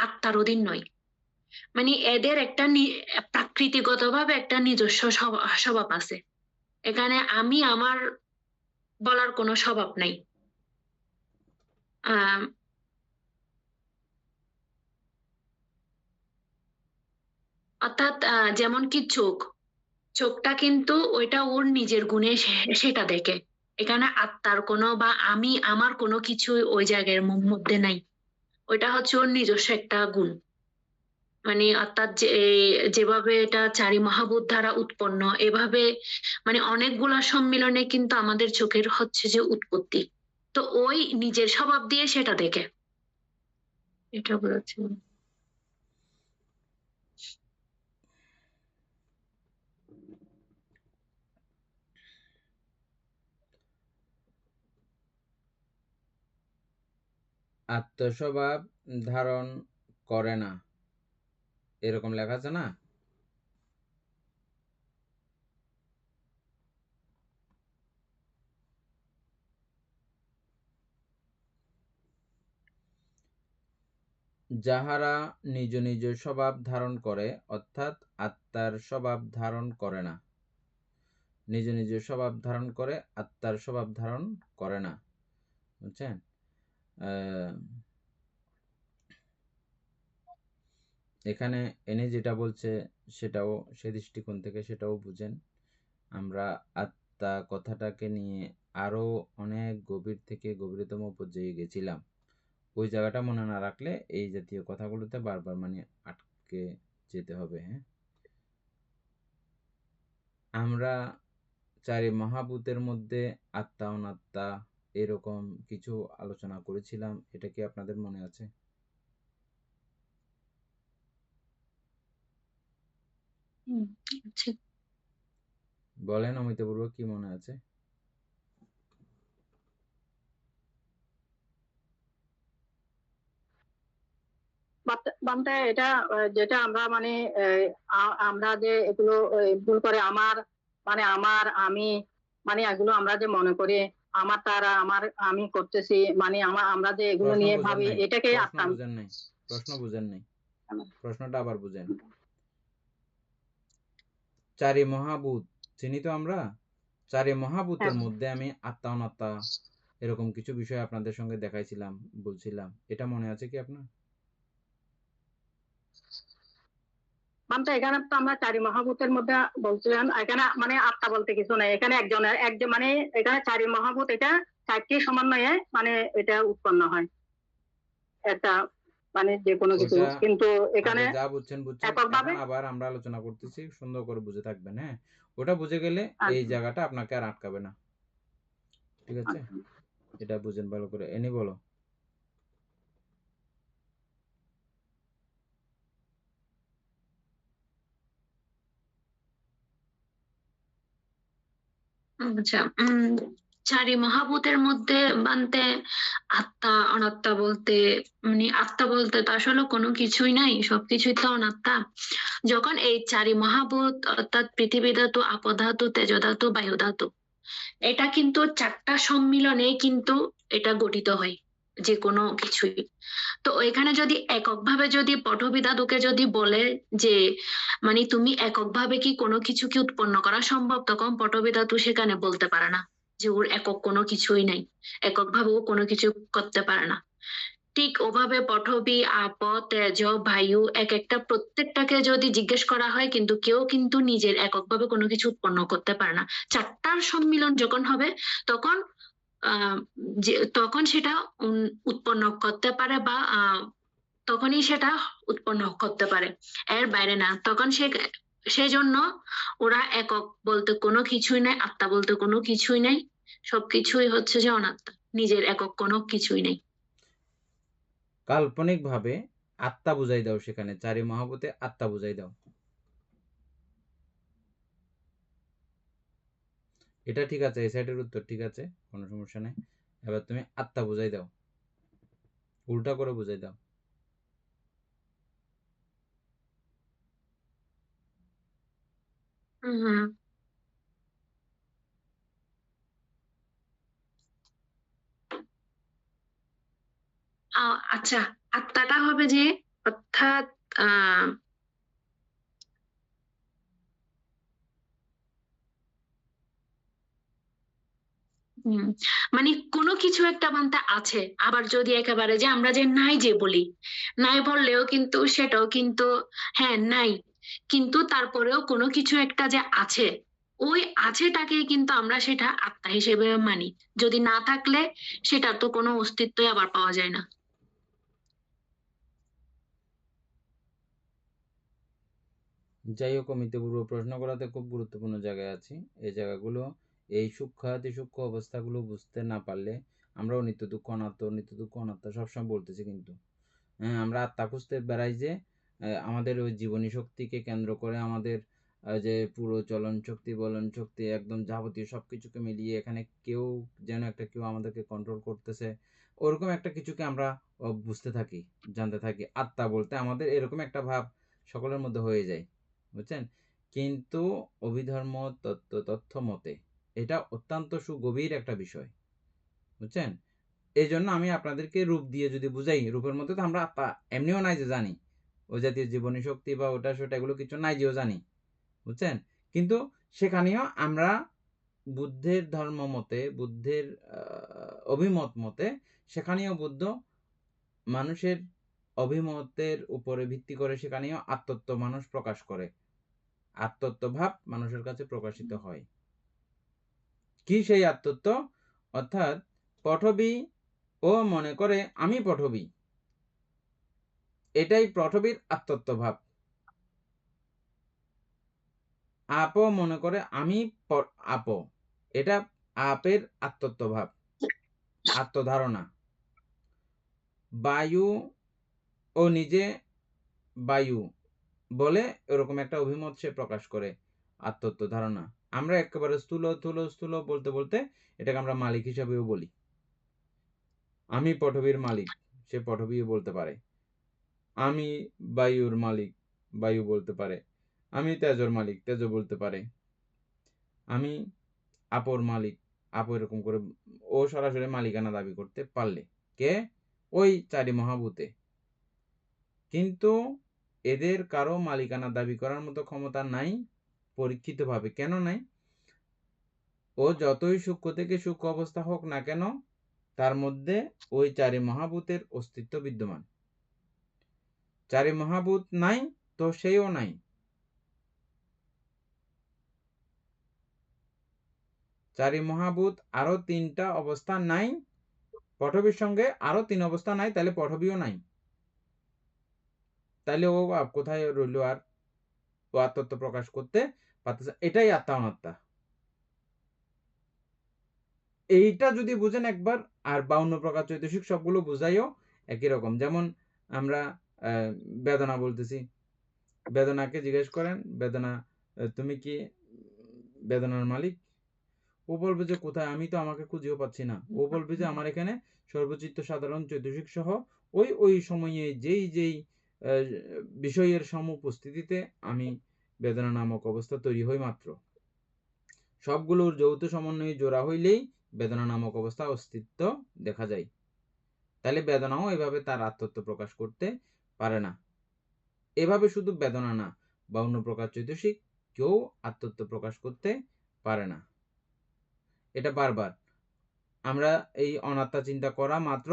[SPEAKER 4] আত্মার অধীন নয়। এদের একটা প্রাকৃতিকগতভাবে একটা নিজস্ব স্বভাব আছে। এখানে আমি আমার বলার কোনো স্বভাব নাই। আহ অর্থাৎ যেমন কি চোখটা কিন্তু ওইটা ওর নিজের গুণে সেটা দেখে। এখানে আত্মার কোনো বা আমি আমার কোনো কিছু ওই জায়গার মধ্যে নাই। ওইটা হচ্ছে ওর নিজস্ব একটা গুণ। অর্থাৎ যেভাবে এটা চারি মহাভূত দ্বারা উৎপন্ন, এভাবে অনেকগুলা সম্মিলনে কিন্তু আমাদের চোখের হচ্ছে যে উৎপত্তি। তো ওই নিজের স্বভাব দিয়ে সেটা দেখে, এটা বলেছে।
[SPEAKER 1] আত্মস্বভাব ধারণ করে না, এরকম লেখা আছে না? যাহারা নিজ নিজ স্বভাব ধারণ করে, অর্থাৎ আত্মার স্বভাব ধারণ করে না। নিজ নিজ স্বভাব ধারণ করে, আত্মার স্বভাব ধারণ করে না। বুঝছেন? এখানে এনে যেটা বলছে সেটাও সে দৃষ্টিকোণ থেকে সেটাও বুঝেন। আমরা আত্মা কথাটাকে নিয়ে আরো অনেক গভীর থেকে গভীরতম পর্যায়ে গেছিলাম। ওই জায়গাটা মনে না রাখলে এই জাতীয় কথাগুলোতে বারবার আটকে যেতে হবে। হ্যাঁ, আমরা চারি মহাভূতের মধ্যে আত্মা অনাত্মা এরকম কিছু আলোচনা করেছিলাম, এটা কি আপনাদের মনে আছে? বলেন অমিতাপূর্ব, কি মনে আছে?
[SPEAKER 2] বানতে এটা যেটা আমরা আমরা যে এগুলো ভুল করে আমার আমি এগুলো আমরা যে মনে করি আমার তারা আমি করতেছি আমরা যে এগুলো নিয়ে ভাবি, এটাকে
[SPEAKER 1] প্রশ্ন বুঝেন নাই। প্রশ্নটা আবার বুঝেন। চারি মহাভূত চিনি তো আমরা, চারি মহাভূতের মধ্যে আমি আত্মা অনাত্মা এরকম কিছু বিষয় আপনাদের সঙ্গে দেখাইছিলাম, বলছিলাম, এটা মনে আছে কি আপনার?
[SPEAKER 2] এখানে তো আমরা চারি মহাভূতের মধ্যে বলছিলাম, এখানে আত্মা বলতে কিছু নাই। এখানে একজন এখানে চারি মহাভূত, এটা চারটি সমন্বয়ে এটা উৎপন্ন হয় একটা যে কোনো কিছু। কিন্তু এখানে
[SPEAKER 1] যা বুঝছেন এককভাবে আবার আমরা আলোচনা করতেছি, সুন্দর করে বুঝে থাকবেন। হ্যাঁ, ওটা বুঝে গেলে এই জায়গাটা আপনাকে আর আটকাবে না। ঠিক আছে, এটা বুঝেন ভালো করে। এনি বলো।
[SPEAKER 4] আচ্ছা, চারি মহাভূতের মধ্যে বানতে আত্মা অনাত্মা বলতে, মানে আত্মা বলতে তো আসলে কোনো কিছুই নাই, সবকিছুই তো অনাত্মা। যখন এই চারি মহাভূত অর্থাৎ পৃথিবী ধাতু, আপো ধাতু, তেজ ধাতু, বায়ু ধাতু, এটা কিন্তু চারটা সম্মিলনে কিন্তু এটা গঠিত হয় যে কোনো কিছুই। তো এখানে যদি এককভাবে যদি পঠবী ধাতুকে যদি বলে যে মানে তুমি এককভাবে কি কোনো কিছু কি উৎপন্ন করা সম্ভব, তখন পঠবী ধাতু সেখানে বলতে পারে না যে ওর একক কোনো কিছুই নাই, এককভাবে ও কোনো কিছু করতে পারে না। ঠিক ওভাবে পঠবী, আপ, তেজ, বায়ু এক একটা প্রত্যেকটাকে যদি জিজ্ঞেস করা হয়, কিন্তু কেউ কিন্তু নিজের এককভাবে কোনো কিছু উৎপন্ন করতে পারে না। চারটার সম্মিলন যখন হবে তখন তখন সেটা উৎপন্ন করতে পারে, বা তখনই সেটা উৎপন্ন করতে পারে, এর বাইরে না। তখন সেজন্য ওরা একক বলতে কোনো কিছুই নাই, আত্মা বলতে কোনো কিছুই নাই, সবকিছুই হচ্ছে যে অনাত্মা, নিজের একক কোনো কিছুই নেই।
[SPEAKER 1] কাল্পনিক ভাবে আত্মা বুঝাই দাও, সেখানে চারি মহাভূতে আত্মা বুঝাই দাও। এটা ঠিক আছে, এই সাইডের উত্তর ঠিক আছে, কোনো সমস্যা নেই। এবার তুমি আত্মা বুঝাই দাও, উল্টা করে বুঝাই দাও।
[SPEAKER 4] হুম। আচ্ছা, আত্মাটা হবে যে অর্থাৎ আহ মানে কোনো কিছু একটা বান্তা আছে। আবার যদি একেবারে যে আমরা যে নাই যে বলি, নাই বললেও কিন্তু সেটাও কিন্তু হ্যাঁ নাই, কিন্তু তারপরেও কোনো কিছু একটা যে আছে, ওই আছেটাকেই কিন্তু আমরা সেটা আত্মা হিসেবে মানি। যদি না থাকলে সেটার তো কোনো অস্তিত্বই আবার পাওয়া যায় না।
[SPEAKER 1] যাই হোক, অমিতপূর্ব প্রশ্ন করাতে খুব গুরুত্বপূর্ণ জায়গায় আছি। এই জায়গাগুলো, এই সূক্ষ্ম অতি সূক্ষ্ম অবস্থাগুলো বুঝতে না পারলে আমরাও নিত্য দুঃখ অনাত্ম, নিত্য দুঃখ অনাত্ম সবসময় বলতেছি, কিন্তু হ্যাঁ, আমরা আত্মা খুঁজতে বেড়াই যে আমাদের ওই জীবনী শক্তিকে কেন্দ্র করে আমাদের যে পুরো চলন শক্তি, বলন শক্তি, একদম যাবতীয় সব কিছুকে মিলিয়ে এখানে কেউ যেন একটা কেউ আমাদেরকে কন্ট্রোল করতেছে, ওরকম একটা কিছুকে আমরা বুঝতে থাকি, জানতে থাকি। আত্মা বলতে আমাদের এরকম একটা ভাব সকলের মধ্যে হয়ে যায়, বুঝছেন? কিন্তু অভিধর্ম তথ্য মতে এটা অত্যন্ত সুগভীর একটা বিষয়, বুঝছেন? এই জন্য আমি আপনাদেরকে রূপ দিয়ে যদি বুঝাই, রূপের মধ্যে তো আমরা এমনিও নাই যে জানি, ওই জাতীয় জীবনী শক্তি বা ওটা সেটা এগুলো কিছু নাই যেও জানি, বুঝছেন? কিন্তু সেখানেও আমরা বুদ্ধের ধর্ম মতে, বুদ্ধের অভিমত মতে, সেখানেও বুদ্ধ মানুষের অভিমতের উপরে ভিত্তি করে সেখানেও আত্মত্ব মানুষ প্রকাশ করে, আত্মত্ব ভাব মানুষের কাছে প্রকাশিত হয়। কি সেই আত্মত্ব? অর্থাৎ পঠবী ও মনে করে আমি পঠবী, এটাই পঠবীর আত্মত্ব ভাব। আপ মনে করে আমি আপ, এটা আপের আত্মত্ব ভাব, আত্মধারণা। বায়ু ও নিজে বায়ু বলে এরকম একটা অভিমত সে প্রকাশ করে, আত্মত্ব ধারণা। আমরা একেবারে স্থূল স্থূল স্থূল বলতে বলতে এটাকে আমরা মালিক হিসাবেও বলি। আমি পঠবীর মালিক, সে পঠবীও বলতে পারে। আমি বায়ুর মালিক, বায়ু বলতে পারে। আমি তেজর মালিক, তেজ বলতে পারে। আমি আপর মালিক, আপো এরকম করে ও সরাসরি মালিকানা দাবি করতে পারলে, কে? ওই চারি মহাভূতে। কিন্তু এদের কারো মালিকানা দাবি করার মতো ক্ষমতা নাই, পরীক্ষিতভাবে। কেন নাই? ও যতই সূক্ষ্ম থেকে সূক্ষ্ম অবস্থা হোক না কেন, তার মধ্যে ওই চারি মহাভূতের অস্তিত্ব বিদ্যমান। চারি মহাভূত নাই তো সেইও নাই। চারি মহাভূত আরো তিনটা অবস্থা নাই, পঠবীর সঙ্গে আরো তিন অবস্থা নাই, তাহলে পঠবীও নাই। তাহলে ও কোথায় রইল? আর ও আত্মত্ব প্রকাশ করতে পারতেছে। এটাই আত্মা অনাত্মা। এইটা যদি বুঝেন একবার, আর 52 প্রকার চৈতসিক সবগুলো বুঝাইও একই রকম। যেমন আমরা বেদনা বলতেছি, বেদনাকে জিজ্ঞেস করেন, বেদনা তুমি কি বেদনার মালিক? ও বলবে যে কোথায়, আমি তো আমাকে খুঁজেও পাচ্ছি না। ও বলবে যে আমার এখানে সর্বচিত্ত সাধারণ চৈতসিক সহ ওই সময়ে যেই বিষয়ের সমুপস্থিতিতে আমি বেদনা নামক অবস্থা তৈরি হয় মাত্র। সবগুলোর যৌথ সমন্বয়ে জোড়া হইলেই বেদনা নামক অবস্থা অস্তিত্ব দেখা যায়। তাহলে বেদনাও এভাবে তার আত্মত্ব প্রকাশ করতে পারে না। এভাবে শুধু বেদনা না, বা অন্য প্রকার চৈতসিক কেউ আত্মত্ব প্রকাশ করতে পারে না। এটা বারবার আমরা এই অনাত্মা চিন্তা করা মাত্র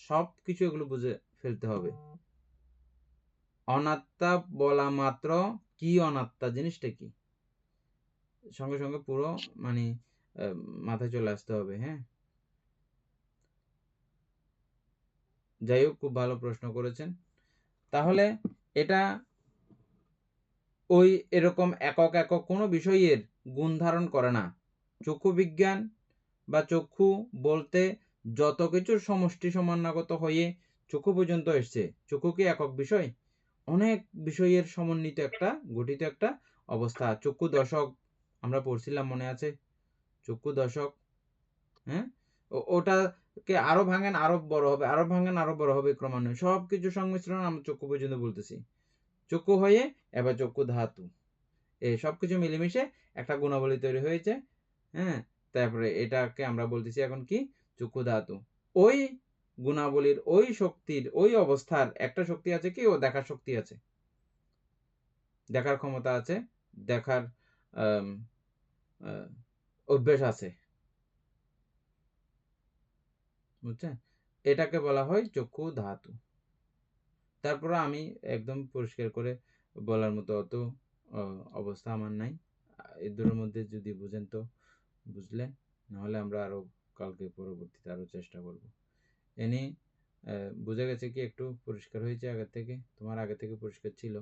[SPEAKER 1] সব কিছু এগুলো বুঝে ফেলতে হবে। অনাত্মা বলা মাত্র কি অনাত্মা জিনিসটা কি, সঙ্গে সঙ্গে পুরো মানে মাথায় চলে আসতে হবে। হ্যাঁ, যাই হোক, খুব ভালো প্রশ্ন করেছেন। তাহলে এটা ওই এরকম একক একক কোনো বিষয়ের গুণ ধারণ করে না। চক্ষু বিজ্ঞান বা চক্ষু বলতে যত কিছুর সমষ্টি সমন্বয়গত হয়ে চক্ষু পর্যন্ত এসছে, চক্ষু কি একক বিষয়? অনেক বিষয়ের সমন্বিত একটা গঠিত একটা অবস্থা। চক্ষু দশক আমরা পড়ছিলাম, মনে আছে? চক্ষু দশক, হ্যাঁ, ওটাকে আরো ভাঙেন আরো বড় হবে, আরো ভাঙেন আরো বড় হবে ক্রমান্বয়ে। সব কিছু সংমিশ্রণ আমরা চক্ষু পর্যন্ত বলতেছি। চক্ষু হয়ে এবার চক্ষু ধাতু, এই সবকিছু মিলেমিশে একটা গুণাবলী তৈরি হয়েছে। হ্যাঁ, তারপরে এটাকে আমরা বলতেছি এখন কি? চক্ষু ধাতু। ওই গুণাবলীর, ওই শক্তির, ওই অবস্থার একটা শক্তি আছে কি? ও দেখার শক্তি আছে, দেখার ক্ষমতা আছে, দেখার অভ্যেস আছে, বুঝছেন? এটাকে বলা হয় চক্ষু ধাতু। তারপরে আমি একদম পরিষ্কার করে বলার মতো অত অবস্থা আমার নাই। এই দুটোর মধ্যে যদি বুঝেন তো বুঝলেন, নাহলে আমরা আরো কালকে পরবর্তীতে আরো চেষ্টা করব। এনি বুঝে গেছে কি? একটু পরিষ্কার হয়েছে আগে থেকে? তোমার আগে থেকে পরিষ্কার ছিল,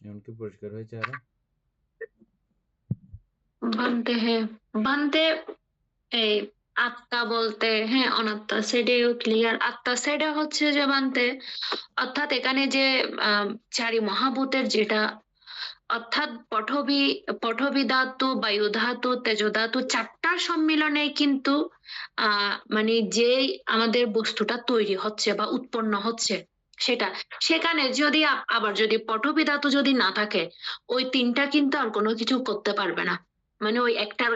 [SPEAKER 1] এখন কি পরিষ্কার হয়েছে আরো?
[SPEAKER 4] বানতে, হ্যাঁ বানতে, এই আত্মা বলতে হ্যাঁ অনাত্মা সেটাও ক্লিয়ার। আত্মা সেটা হচ্ছে যে বানতে, অর্থাৎ এখানে যে চারি মহাভূতের যেটা, অর্থাৎ পঠবি ধাতু, বায়ু ধাতু, তেজ ধাতু, চারটার সম্মিলনে কিন্তু মানে যেই আমাদের বস্তুটা তৈরি হচ্ছে বা উৎপন্ন হচ্ছে সেটা, সেখানে যদি আবার যদি পঠবি ধাতু যদি না থাকে, ওই তিনটা কিন্তু আর কোনো কিছু করতে পারবে না। মানে ওই একটার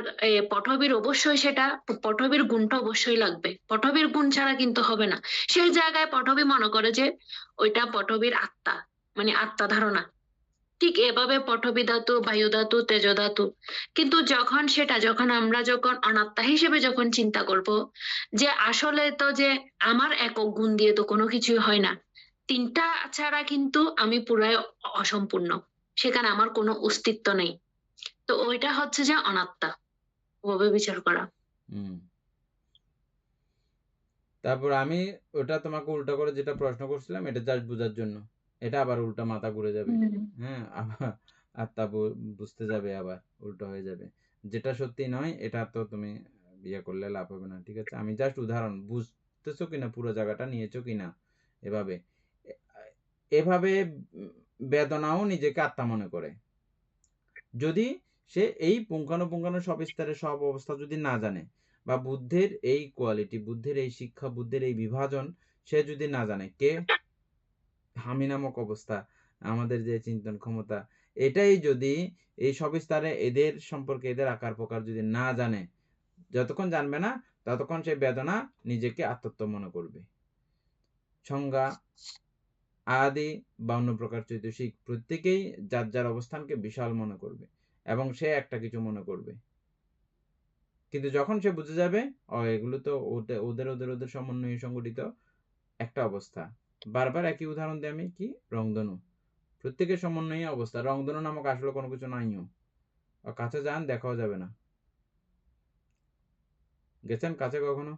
[SPEAKER 4] পঠবির অবশ্যই সেটা, পঠবির গুণটা অবশ্যই লাগবে, পঠবির গুণ ছাড়া কিন্তু হবে না। সেই জায়গায় পঠবি মনে করে যে ওইটা পঠবির আত্মা, মানে আত্মা ধারণা। ঠিক এভাবে পঠবি ধাতু, বায়ু ধাতু, তেজ ধাতু। কিন্তু যখন আমরা অনাত্মা হিসেবে যখন চিন্তা করব যে আসলে তো যে আমার একক গুণ দিয়ে তো কোনো কিছুই হয় না, তিনটা ছাড়া কিন্তু আমি পুরাই অসম্পূর্ণ, সেখানে আমার কোনো অস্তিত্ব নেই। তো ওইটা হচ্ছে যে অনাত্মা, ওভাবে বিচার করা।
[SPEAKER 1] তারপর আমি ওটা তোমাকে উল্টা করে যেটা প্রশ্ন করছিলাম, এটা জাস্ট বোঝার জন্য। এটা আবার উল্টা মাথা ঘুরে যাবে। হ্যাঁ, আবার আত্মা বুঝতে যাবে, আবার উল্টো হয়ে যাবে। যেটা সত্যি নয় এটা তো তুমি বিয়ে করলে লাভ হবে না। ঠিক আছে, আমি জাস্ট উদাহরণ, বুঝতেছো কিনা, পুরো জায়গাটা নিয়েছো কিনা? এভাবে এভাবে বেদনাও নিজেকে আত্মা মনে করে। যদি সে এই পুঙ্খানুপুঙ্খানু সবিস্তারে সব অবস্থা যদি না জানে, বা বুদ্ধের এই কোয়ালিটি, বুদ্ধের এই শিক্ষা, বুদ্ধের এই বিভাজন সে যদি না জানে, কে আমি নামক অবস্থা, আমাদের যে চিন্তন ক্ষমতা, এটাই যদি এই সবিস্তারে এদের সম্পর্কে, এদের আকার প্রকার যদি না জানে, যতক্ষণ জানবে না ততক্ষণ সে বেদনা নিজেকে আত্মত্ব মনে করবে। সংজ্ঞা আদি বা অন্য প্রকার চৈতসিক প্রত্যেকেই যার যার অবস্থানকে বিশাল মনে করবে এবং সে একটা কিছু মনে করবে। কিন্তু যখন সে বুঝে যাবে এগুলো তো ওদের ওদের ওদের সমন্বয়ে সংগঠিত একটা অবস্থা। বারবার একই উদাহরণ দিই আমি, কি? রংধনু, প্রত্যেকের সমন্বয়ে অবস্থা। রংধনু নামক আসলে কোনো কিছু নাইও, কাছে যান দেখাও যাবে না। গেছেন কাছে কখনো?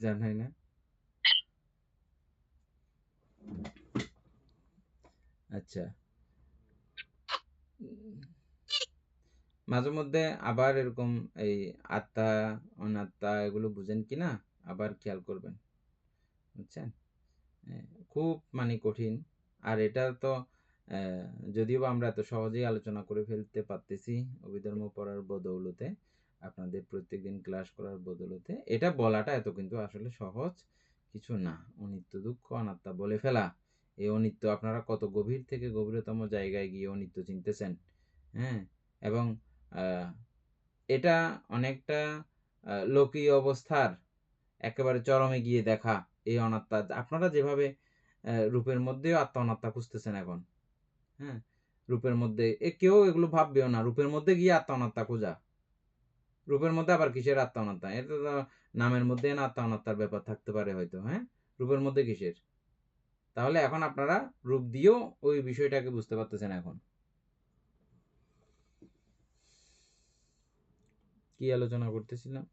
[SPEAKER 1] জানাই না। আচ্ছা, মাঝে মধ্যে আবার এরকম এই আত্মা অনাত্মা এগুলো বুঝেন কিনা আবার খেয়াল করবেন, বুঝছেন? খুব মানে কঠিন। আর এটা তো যদিও বা আমরা এত সহজেই আলোচনা করে ফেলতে পারতেছি অভিধর্ম পড়ার বদৌলতে, আপনাদের প্রত্যেকদিন ক্লাস করার বদৌলতে, এটা বলাটা এত কিন্তু আসলে সহজ কিছু না। অনিত্য দুঃখ অনাত্মা বলে ফেলা, এই অনিত্য আপনারা কত গভীর থেকে গভীরতম জায়গায় গিয়ে অনিত্য চিনতেছেন, হ্যাঁ। এবং এটা অনেকটা লৌকিক অবস্থার একেবারে চরমে গিয়ে দেখা এই অনাত্মা। আপনারা যেভাবে রূপের মধ্যেও আত্মা অনাত্মা খুঁজতেছেন এখন, হ্যাঁ, রূপের মধ্যে কেউ এগুলো ভাববেও না রূপের মধ্যে গিয়ে আত্মা অনাত্মা খোঁজা। রূপের মধ্যে আবার কিসের আত্মা অনাত্মা? এটা তো নামের মধ্যে না আত্মা অনাত্মার ব্যাপার থাকতে পারে হয়তো, হ্যাঁ, রূপের মধ্যে কিসের? তাহলে এখন আপনারা রূপ দিয়েও ওই বিষয়টাকে বুঝতে পারতেছেন। এখন কি আলোচনা করতেছিলাম?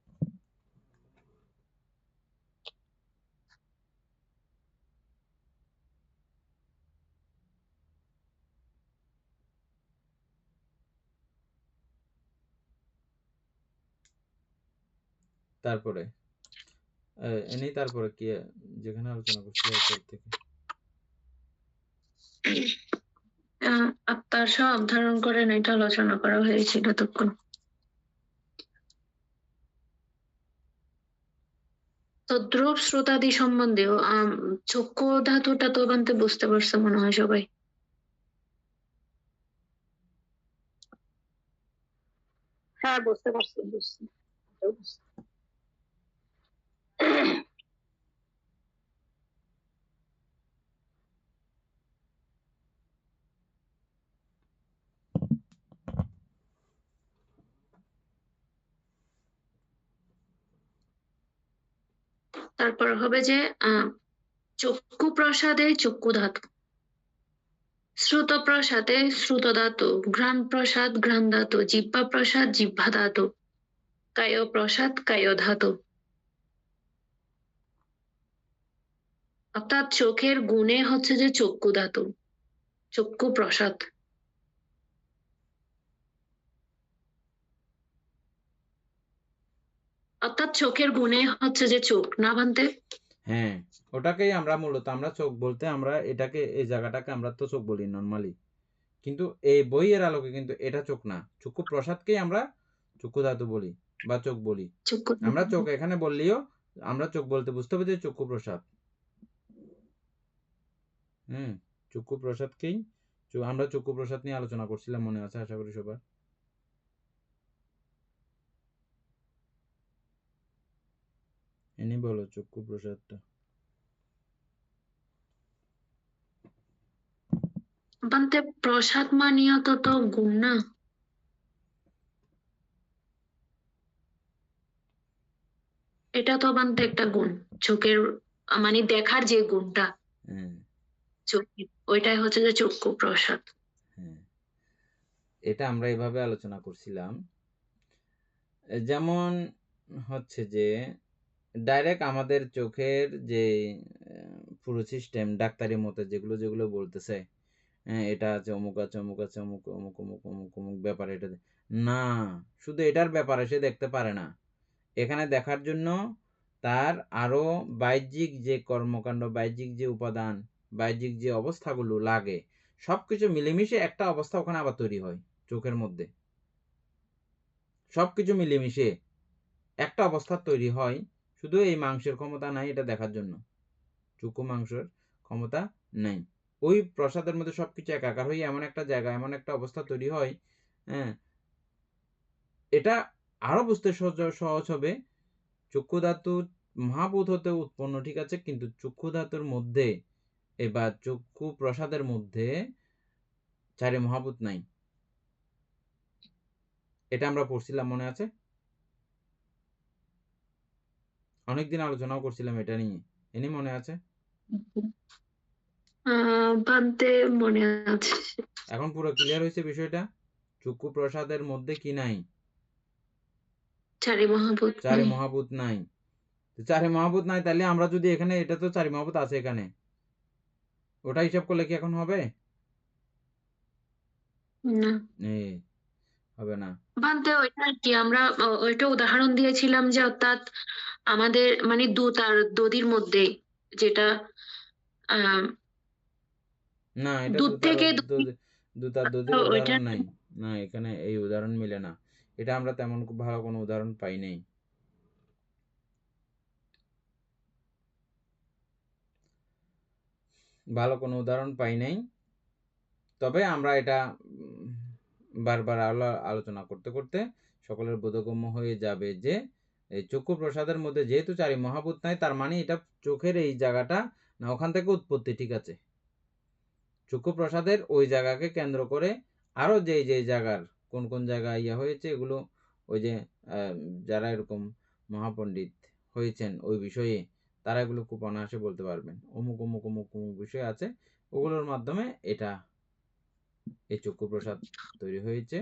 [SPEAKER 1] তারপরে এনেই তারপরে কি যেখানে আলোচনা করছি এরপর থেকে
[SPEAKER 4] আত্মার স্বভাব ধারণ করেন এটা আলোচনা করা হয়েছিল তখন। তদ্রূপ শ্রোতাদি সম্বন্ধেও চক্ষু ধাতুটা তো বানতে বুঝতে পারছে মনে হয় সবাই।
[SPEAKER 2] হ্যাঁ, বুঝতে পারছি, বুঝছি।
[SPEAKER 4] তারপর হবে যে চক্ষু প্রসাদে চক্ষু ধাতু, শ্রুত প্রসাদে শ্রুত ধাতু, ঘ্রাণ প্রসাদ ঘ্রাণ ধাতু, জিহ্বা প্রসাদ জিহ্বা ধাতু, কায় প্রসাদ কায় ধাতু। অর্থাৎ চোখের গুণে হচ্ছে যে চক্ষু ধাতু, চক্ষু প্রসাদ। অর্থাৎ চোখের গুণে হচ্ছে যে চোখ না বানতে।
[SPEAKER 1] হ্যাঁ, ওটাকেই আমরা মূলত আমরা চোখ বলতে আমরা এটাকে এই জায়গাটাকে আমরা তো চোখ বলি নর্মালি, কিন্তু এই বইয়ের আলোকে কিন্তু এটা চোখ না, চক্ষু প্রসাদকেই আমরা চক্ষু ধাতু বলি বা চোখ বলি। আমরা চোখ এখানে বললেও আমরা চোখ বলতে বুঝতে হবে যে চক্ষু প্রসাদ। চক্ষু প্রসাদকেই আমরা চক্ষু প্রসাদ নিয়ে আলোচনা করছিলাম, মনে আছে আশা করি সবার। এনে বলো চক্ষু প্রসাদটা।
[SPEAKER 4] বানতে প্রসাদ মানিয়া তো গুণ না, এটা তো বানতে একটা গুণ, চোখের মানে দেখার যে গুণটা চোখের, ওইটাই হচ্ছে যে চক্ষু প্রসাদ।
[SPEAKER 1] এটা আমরা এভাবে আলোচনা করছিলাম, যেমন হচ্ছে যে ডাইরেক্ট আমাদের চোখের যে পুরো সিস্টেম ডাক্তারি মতে যেগুলো যেগুলো বলতেছে, এটা আছে অমুক আছে অমুক আছে অমুক অমুক অমুক অমুক অমুক ব্যাপার, এটা না, শুধু এটার ব্যাপারে সে দেখতে পারে না। এখানে দেখার জন্য তার আরো বাহ্যিক যে কর্মকাণ্ড, বাহ্যিক যে উপাদান, বাহ্যিক যে অবস্থাগুলো লাগে, সবকিছু মিলেমিশে একটা অবস্থা ওখানে আবার তৈরি হয় চোখের মধ্যে। সবকিছু মিলেমিশে একটা অবস্থা তৈরি হয়, শুধু এই মাংসের ক্ষমতা নাই এটা দেখার জন্য, চক্ষু মাংসের ক্ষমতা নেই। ওই প্রসাদের মধ্যে সবকিছু একাকার হয়ে এমন একটা জায়গা, এমন একটা অবস্থা তৈরি হয়, এটা আরো বুঝতে সহজ হবে। চক্ষু ধাতু মহাভূত হতে উৎপন্ন, ঠিক আছে, কিন্তু চক্ষু ধাতুর মধ্যে এবার চক্ষু প্রসাদের মধ্যে চারি মহাভূত নাই। এটা আমরা পড়ছিলাম, মনে আছে? অনেকদিন আলোচনাও করছিলাম এটা নিয়ে, এনি মনে আছে?
[SPEAKER 4] বানতে মনে আছে।
[SPEAKER 1] এখন পুরো ক্লিয়ার হয়েছে বিষয়টা? চক্ষু প্রসাদের মধ্যে কি নাই?
[SPEAKER 4] চারি মহাভূত।
[SPEAKER 1] চারি মহাভূত নাই। চারি মহাভূত নাই, তাহলে আমরা যদি এখানে, এটা তো চারি মহাভূত আছে এখানে, ওটা হিসাব করলে কি এখন হবে?
[SPEAKER 4] না,
[SPEAKER 1] হবে না।
[SPEAKER 4] বানতে ওইটা কি আমরা ওইটা উদাহরণ দিয়েছিলাম যে অর্থাৎ আমাদের মানে দুধ আর দধির মধ্যে যেটা
[SPEAKER 1] না, এটা
[SPEAKER 4] দুধ থেকে
[SPEAKER 1] দুধার দধির
[SPEAKER 4] ওইটা
[SPEAKER 1] উদাহরণ নাই। না, এখানে এই উদাহরণ মিলে না। এটা আমরা তেমন খুব ভালো কোনো উদাহরণ পাই নাই। ভালো কোনো উদাহরণ পাই নাই। তবে আমরা এটা বারবার আলোচনা করতে করতে সকলের বোধগম্য হয়ে যাবে যে এই চক্ষু প্রসাদের মধ্যে যেহেতু চারি মহাভূত নাই, তার মানে এটা চোখের এই জায়গাটা না, ওখান থেকে উৎপত্তি, ঠিক আছে। চক্ষু প্রসাদের ওই জায়গাকে কেন্দ্র করে আরো যে জায়গার কোন কোন জায়গায় ইয়া হয়েছে, এগুলো ওই যে যারা এরকম মহাপণ্ডিত হয়েছেন ওই বিষয়ে, তারা এগুলো খুব অনায়াসে বলতে পারবেন। অমুক অমুক অমুক অমুক বিষয় আছে, ওগুলোর মাধ্যমে এটা এই চক্ষু প্রসাদ তৈরি হয়েছে।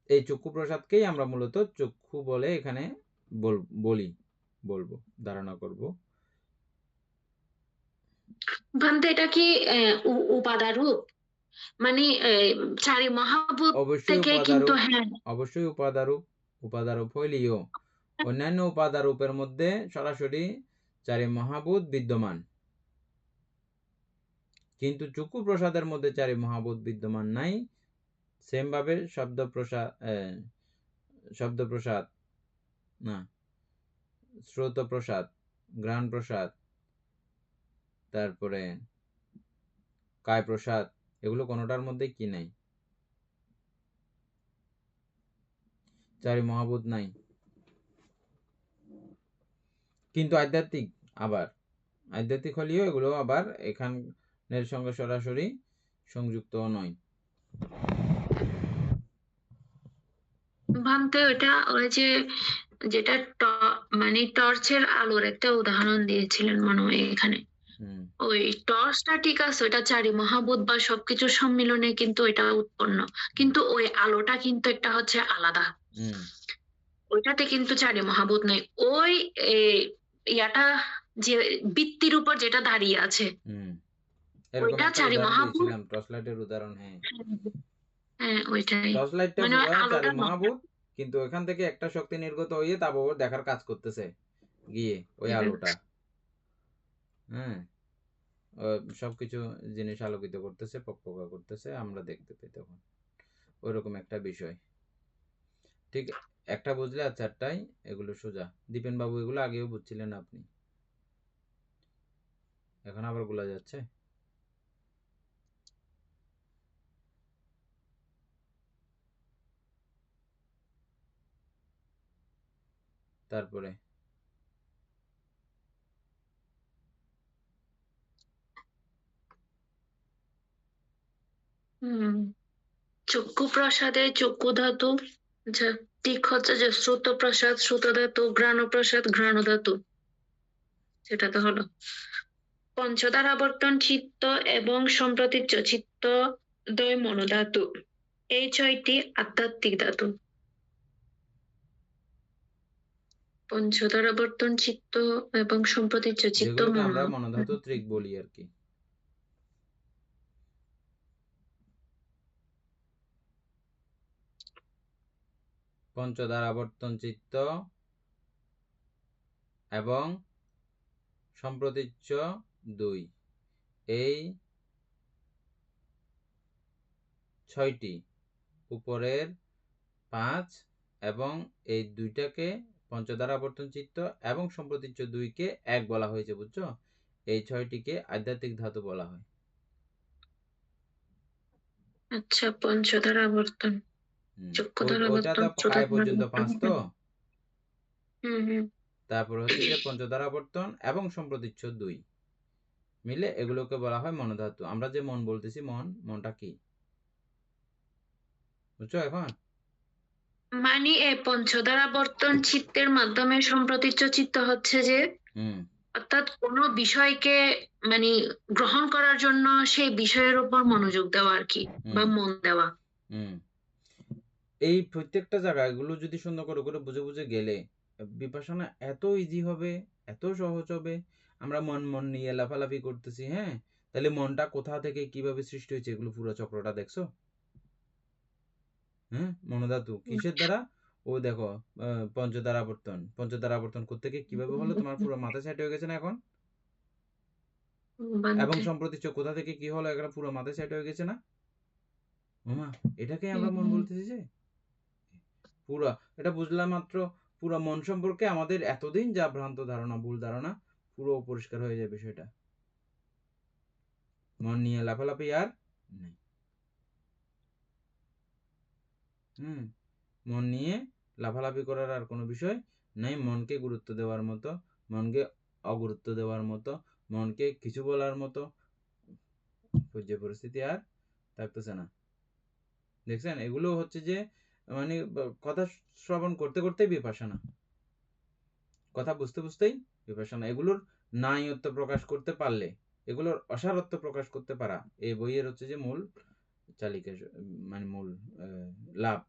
[SPEAKER 1] এই চক্ষু প্রসাদকেই আমরা মূলত চক্ষু বলে এখানে বলবো, ধারণা করব।
[SPEAKER 4] ভান্তে এটা কি উপাদারূপ, মানে চারি মহাভূত থেকে কিন্তু হ্যাঁ
[SPEAKER 1] অবশ্যই উপাদারূপ হইলেও অন্যান্য উপাদারূপের মধ্যে সরাসরি চারি মহাভূত বিদ্যমান, কিন্তু চক্ষু প্রসাদের মধ্যে চারি মহাভূত বিদ্যমান নাই। সেম ভাবে শব্দ প্রসাদ না, শ্রোত প্রসাদ, ঘ্রাণ প্রসাদ, তারপরে কায় প্রসাদ, এগুলো কোনোটার মধ্যে কি নাই, চারি মহাভূত নাই। কিন্তু আধ্যাত্মিক হলেও এগুলো আবার এখানের সঙ্গে সরাসরি সংযুক্ত নয়।
[SPEAKER 4] ভান্তে ওইটা ওই যে যেটা মানে টর্চের আলোর একটা উদাহরণ দিয়েছিলেন মনে হয় এখানে। ওই টর্চটা ঠিক আছে, ওইটা চারি মহাভূত বা সবকিছুর সম্মিলনে কিন্তু এটা উৎপন্ন, কিন্তু ওই আলোটা কিন্তু একটা হচ্ছে আলাদা, ওইটাতে কিন্তু চারি মহাভূত নেই। ওই ইয়াটা যে বৃত্তির উপর যেটা দাঁড়িয়ে আছে ওইটা চারি মহাভূত,
[SPEAKER 1] টর্চলাইটের উদাহরণ।
[SPEAKER 4] হ্যাঁ ওইটাই,
[SPEAKER 1] টর্চলাইটটা
[SPEAKER 4] মানে
[SPEAKER 1] চারি
[SPEAKER 4] আলোটা
[SPEAKER 1] মহাভূত, কিন্তু এখান থেকে একটা শক্তি নির্গত হয়ে তারপর দেখার কাজ করতেছে গিয়ে ওই আলোটা। হ্যাঁ, সবকিছু জিনিস আলোকিত করতেছে, পকপকা করতেছে, আমরা দেখতে পাই তখন ওইরকম একটা বিষয়। ঠিক একটা বুঝলে আর চারটাই এগুলো সোজা। দীপেন বাবু এগুলো আগেও বুঝছিলেন আপনি, এখন আবার বলা যাচ্ছে। তারপরে
[SPEAKER 4] চক্ষু প্রসাদে চক্ষু ধাতু, ঠিক হচ্ছে যে শ্রুত প্রসাদ শ্রুত ধাতু, ঘ্রাণ প্রসাদ ঘ্রাণ ধাতু, সেটা তো হলো। পঞ্চদার আবর্তন চিত্ত এবং সম্প্রতীচ্য চিত্ত দ্বয় মনোধাতু, এই 6টি আধ্যাত্মিক ধাতু। পঞ্চদার আবর্তন চিত্ত এবং সম্প্রতীচ্য চিত্ত
[SPEAKER 1] আমরা মনোধাতু ত্রিক বলি আর কি। পঞ্চদার আবর্তন চিত্ত এবং সম্প্রতীচ্য 2, এই 6টি, উপরের 5 এবং এই 2টাকে পঞ্চদার আবর্তন চিত্ত এবং সম্প্রতীচ্য 2কে এক বলা হয়েছে, বুঝছো? এই 6টিকে আধ্যাত্মিক ধাতু বলা হয়।
[SPEAKER 4] আচ্ছা, পঞ্চদার আবর্তন,
[SPEAKER 1] পর্যন্ত 5 তো। তারপর হচ্ছে যে পঞ্চদার আবর্তন এবং সম্প্রতীচ্য 2 মিলে এগুলোকে বলা হয় মনোধাতু। আমরা যে মন বলতেছি, মনটা কি বুঝছো এখন?
[SPEAKER 4] মানে এই পঞ্চদার আবর্তন চিত্তের মাধ্যমে সম্প্রতীচ্য চিত্ত হচ্ছে যে অর্থাৎ কোন বিষয়কে মানে গ্রহণ করার জন্য সেই বিষয়ের উপর মনোযোগ দেওয়া আর কি, বা মন দেওয়া।
[SPEAKER 1] এই প্রত্যেকটা জায়গা এগুলো যদি সুন্দর করে করে বুঝে বুঝে গেলে বিপাশনা এত ইজি হবে, এত সহজ হবে। আমরা মন নিয়ে লাফালাফি করতেছি, হ্যাঁ, তাহলে মনটা কোথা থেকে কিভাবে সৃষ্টি হয়েছে এগুলো পুরো চক্রটা দেখছো? হ্যাঁ, মনোধাতু কিসের দ্বারা? ও দেখো, পঞ্চদার আবর্তন কোত্থেকে কিভাবে হলো, তোমার পুরো মাথা সেট হয়ে গেছে না এখন? এবং
[SPEAKER 4] বান্ধে।
[SPEAKER 1] সম্প্রতি চোখ কোথা থেকে কি হলো একটা পুরো মাথায় সেট হয়ে গেছে না মামা, এটাকে আমরা মন বলতেছি যে পুরো, এটা বুঝলাম মাত্র পুরো মন সম্পর্কে আমাদের এতদিন যা ভ্রান্ত ধারণা, ভুল ধারণা, পুরো পরিষ্কার হয়ে যায় বিষয়টা। মন নিয়ে লাফালাফি আর নেই। মন নিয়ে লাফালাফি করার আর কোনো বিষয় নেই। মনকে গুরুত্ব দেওয়ার মতো, মনকে অগুরুত্ব দেওয়ার মতো, মনকে কিছু বলার মতো যে পরিস্থিতি আর থাকতেছে না। দেখছেন, এগুলো হচ্ছে যে মানে কথা শ্রবণ করতে করতেই বিপাশানা, কথা বুঝতে বুঝতেই বিপাশানা। এগুলোর নাইয়ত্ব প্রকাশ করতে পারলে, এগুলোর অসারত্ব প্রকাশ করতে পারা এই বইয়ের হচ্ছে যে মূল চালিকা, মানে মূল লাভ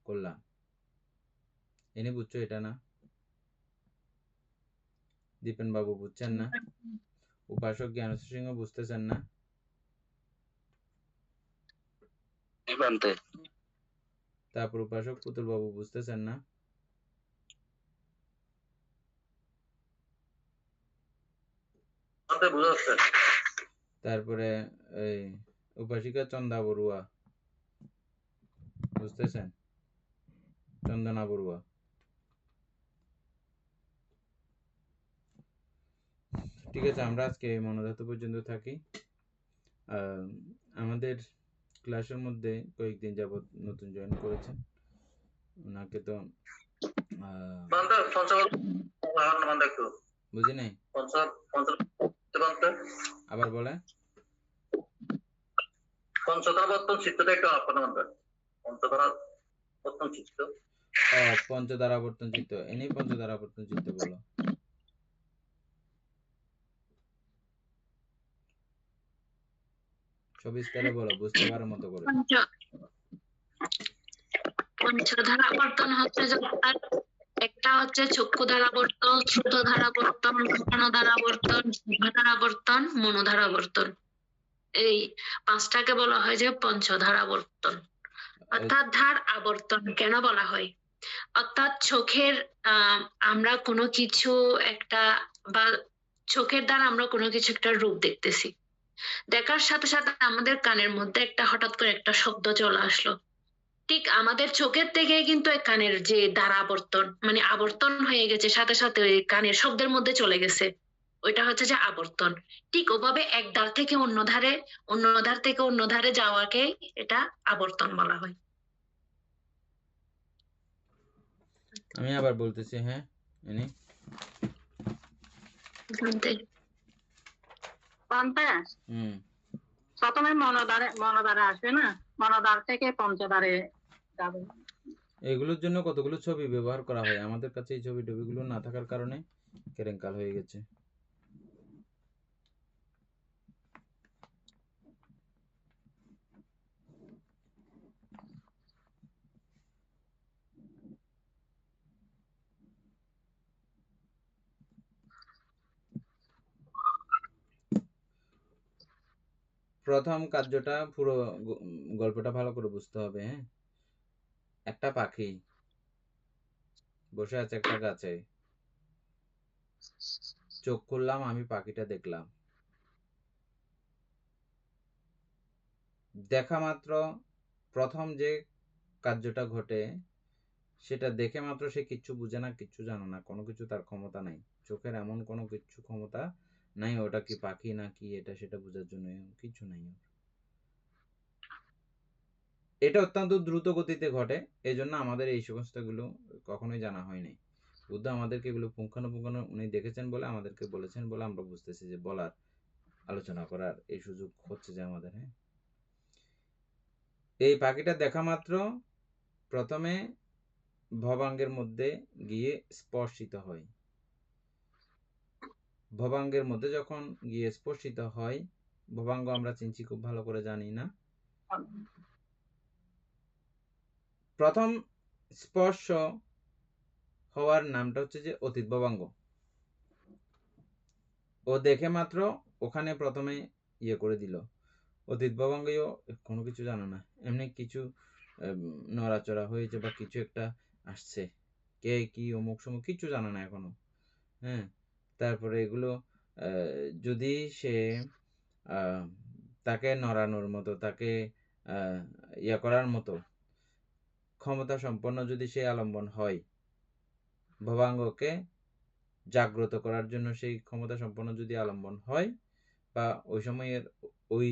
[SPEAKER 1] কল্যাণ। এনে বুঝছো এটা না? দীপেন বাবু বুঝছেন না? উপাসক জ্ঞানেশ্বর সিংহ বুঝতেছেন না? তারপর উপাসক পুতুল বাবু বুঝতেছেন না? তারপরে এই উপাসিকা চন্দা বড়ুয়া বুঝতেছেন? চন্দনা বড়ুয়া। ঠিক আছে, আমরা আজকে মনোধাতু পর্যন্ত থাকি। আমাদের ক্লাসের মধ্যে কয়েকদিন যাবত নতুন জয়েন করেছেন, ওনাকে তো বুঝি নাই, আবার বলে পঞ্চধারাবর্তন চিত্ত। এনেই পঞ্চধারাবর্তন চিত্ত বলো। সবিস্তারে বলো, বুঝতে পারার মতো করে।
[SPEAKER 4] পঞ্চধারাবর্তন হচ্ছে যে একটা হচ্ছে চক্ষু ধারাবর্তন, শ্রুত ধারাবর্তন, ধারাবর্তন, ধারাবর্তন, মনোধারাবর্তন। এই পাঁচটাকে বলা হয় যে পঞ্চধারাবর্তন। অর্থাৎ ধার আবর্তন কেন বলা হয়? অর্থাৎ চোখের আমরা কোনো কিছু একটা বা চোখের দ্বারা আমরা কোনো কিছু একটা রূপ দেখতেছি, দেখার সাথে সাথে আমাদের কানের মধ্যে একটা হঠাৎ করে একটা শব্দ চলে আসলো, ঠিক আমাদের চোখের থেকে কিন্তু এই কানের যে দ্বারা আবর্তন মানে আবর্তন হয়ে গেছে, সাথে সাথে ওই কানের শব্দের মধ্যে চলে গেছে, ওইটা হচ্ছে যে আবর্তন। ঠিক ওভাবে এক ধার থেকে অন্য ধারে, অন্য ধার থেকে অন্য ধারে যাওয়াকে এটা আবর্তন বলা হয়।
[SPEAKER 1] আমি আবার বলতেছি, হ্যাঁ এনে
[SPEAKER 2] প্রথমে মনোদ্বারে আসবে না, মনোদ্বার থেকে পঞ্চদ্বারে যাবে।
[SPEAKER 1] এগুলোর জন্য কতগুলো ছবি ব্যবহার করা হয়, আমাদের কাছে এই ছবি টবিগুলো না থাকার কারণে কেরেঙ্কাল হয়ে গেছে। প্রথম কার্যটা পুরো গল্পটা ভালো করে বুঝতে হবে। হ্যাঁ, একটা পাখি বসে আছে একটা গাছে, চোখ খুললাম, আমি পাখিটা দেখলাম। দেখা মাত্র প্রথম যে কার্যটা ঘটে সেটা দেখে মাত্র সে কিচ্ছু বুঝে না, কিচ্ছু জানে না, কোনো কিছু তার ক্ষমতা নাই, চোখের এমন কোনো কিছু ক্ষমতা নাই ওটা কি পাখি না কি এটা সেটা বোঝার জন্য কিছু নাই। এটা অত্যন্ত দ্রুত গতিতে ঘটে, এই জন্য আমাদের এই সমস্তগুলো কখনোই জানা হয়নি। বুদ্ধ আমাদেরকে এগুলো পুঙ্খানুপুঙ্খানু উনি দেখেছেন বলে আমাদেরকে বলেছেন বলে আমরা বুঝতেছি যে বলার, আলোচনা করার এই সুযোগ হচ্ছে যে আমাদের। হ্যাঁ, এই পাখিটা দেখা মাত্র প্রথমে ভবাঙ্গের মধ্যে গিয়ে স্পর্শিত হয়। ভবাঙ্গের মধ্যে যখন গিয়ে স্পর্শিত হয়, ভবাঙ্গ আমরা চিনছি খুব ভালো করে জানি না, প্রথম স্পর্শ হওয়ার নামটা হচ্ছে যে অতীত ভবাঙ্গ। ও দেখে মাত্র ওখানে প্রথমে ইয়ে করে দিল, অতীত ভবাঙ্গও কোনো কিছু জানো না, এমনি কিছু নড়াচড়া হয়েছে বা কিছু একটা আসছে, কে কি অমুক সমুক কিছু জানো না এখনো। হ্যাঁ, তারপরে এগুলো যদি সে তাকে নড়ানোর মতো, তাকে ইয়া করার মতো ক্ষমতা সম্পন্ন যদি সে আলম্বন হয়, ভবাঙ্গকে জাগ্রত করার জন্য সেই ক্ষমতা সম্পন্ন যদি আলম্বন হয়, বা ওই সময়ের ওই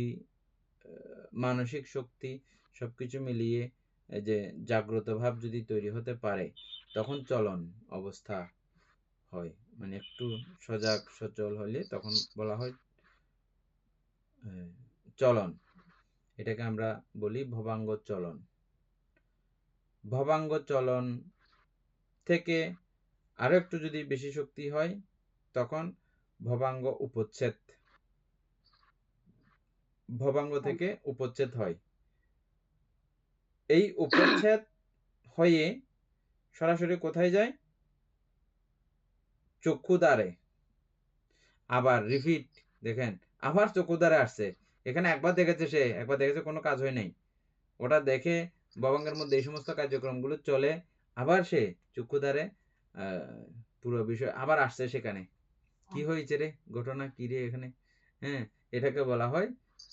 [SPEAKER 1] মানসিক শক্তি সবকিছু মিলিয়ে যে জাগ্রত ভাব যদি তৈরি হতে পারে, তখন চলন অবস্থা হয়। মানে একটু সজাগ সচল হলে তখন বলা হয় চলন। এটাকে আমরা বলি ভবাঙ্গ চলন। ভবাঙ্গ চলন থেকে আরো একটু যদি বেশি শক্তি হয়, তখন ভবাঙ্গ উপচ্ছেদ। ভবাঙ্গ থেকে উপচ্ছেদ হয়। এই উপচ্ছেদ হয়ে সরাসরি কোথায় যায়? চক্ষুদ্বারে। আবার রিপিট, দেখেন আবার চক্ষুদ্বারে আসছে। এখানে একবার দেখেছে সে, একবার দেখেছে, কোনো কাজ হয় নাই। ওটা দেখে ভবাঙ্গের মধ্যে এই সমস্ত কার্যক্রমগুলো চলে, আবার সে চক্ষুদ্বারে পুরো বিষয় আবার আসছে সেখানে। কি হয়েছে রে, ঘটনা কি রে এখানে? হ্যাঁ, এটাকে বলা হয়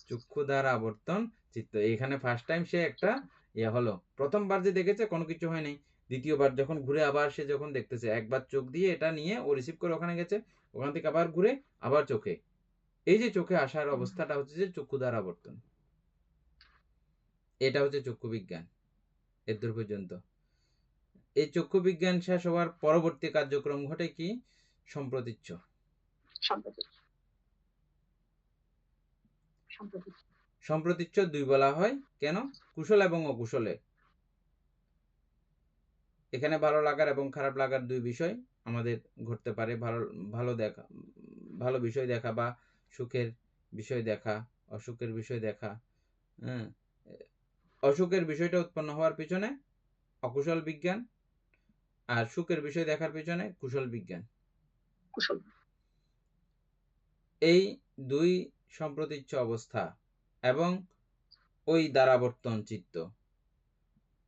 [SPEAKER 1] চক্ষুদ্বার আবর্তন চিত্ত। এখানে ফার্স্ট টাইম সে একটা ইয়ে হলো, প্রথমবার যে দেখেছে কোনো কিছু হয়নি, দ্বিতীয়বার যখন ঘুরে আবার সে যখন দেখতেছে, একবার চোখ দিয়ে এটা নিয়ে ও রিসিভ করে ওখানে গেছে, ওখান থেকে আবার ঘুরে আবার চোখে, এই যে চোখে আসার অবস্থাটা হচ্ছে যে চক্ষুদ্বার আবর্তন। এটা হচ্ছে চক্ষু বিজ্ঞান। এদূর পর্যন্ত এই চক্ষু বিজ্ঞান শেষ হওয়ার পরবর্তী কার্যক্রম ঘটে কি? সম্প্রতীচ্য। সম্প্রতীচ্য দুই বলা হয় কেন? কুশল এবং অকুশলে। এখানে ভালো লাগার এবং খারাপ লাগার দুই বিষয় আমাদের ঘটতে পারে। ভালো বিষয় দেখা বা সুখের বিষয় দেখা, অসুখের বিষয় দেখা। হ্যাঁ, অসুখের বিষয়টা উৎপন্ন হওয়ার পিছনে অকুশল বিজ্ঞান, আর সুখের বিষয় দেখার পিছনে কুশল বিজ্ঞান। এই দুই সম্প্রতীচ্য অবস্থা এবং ওই দ্বারাবর্তন চিত্ত।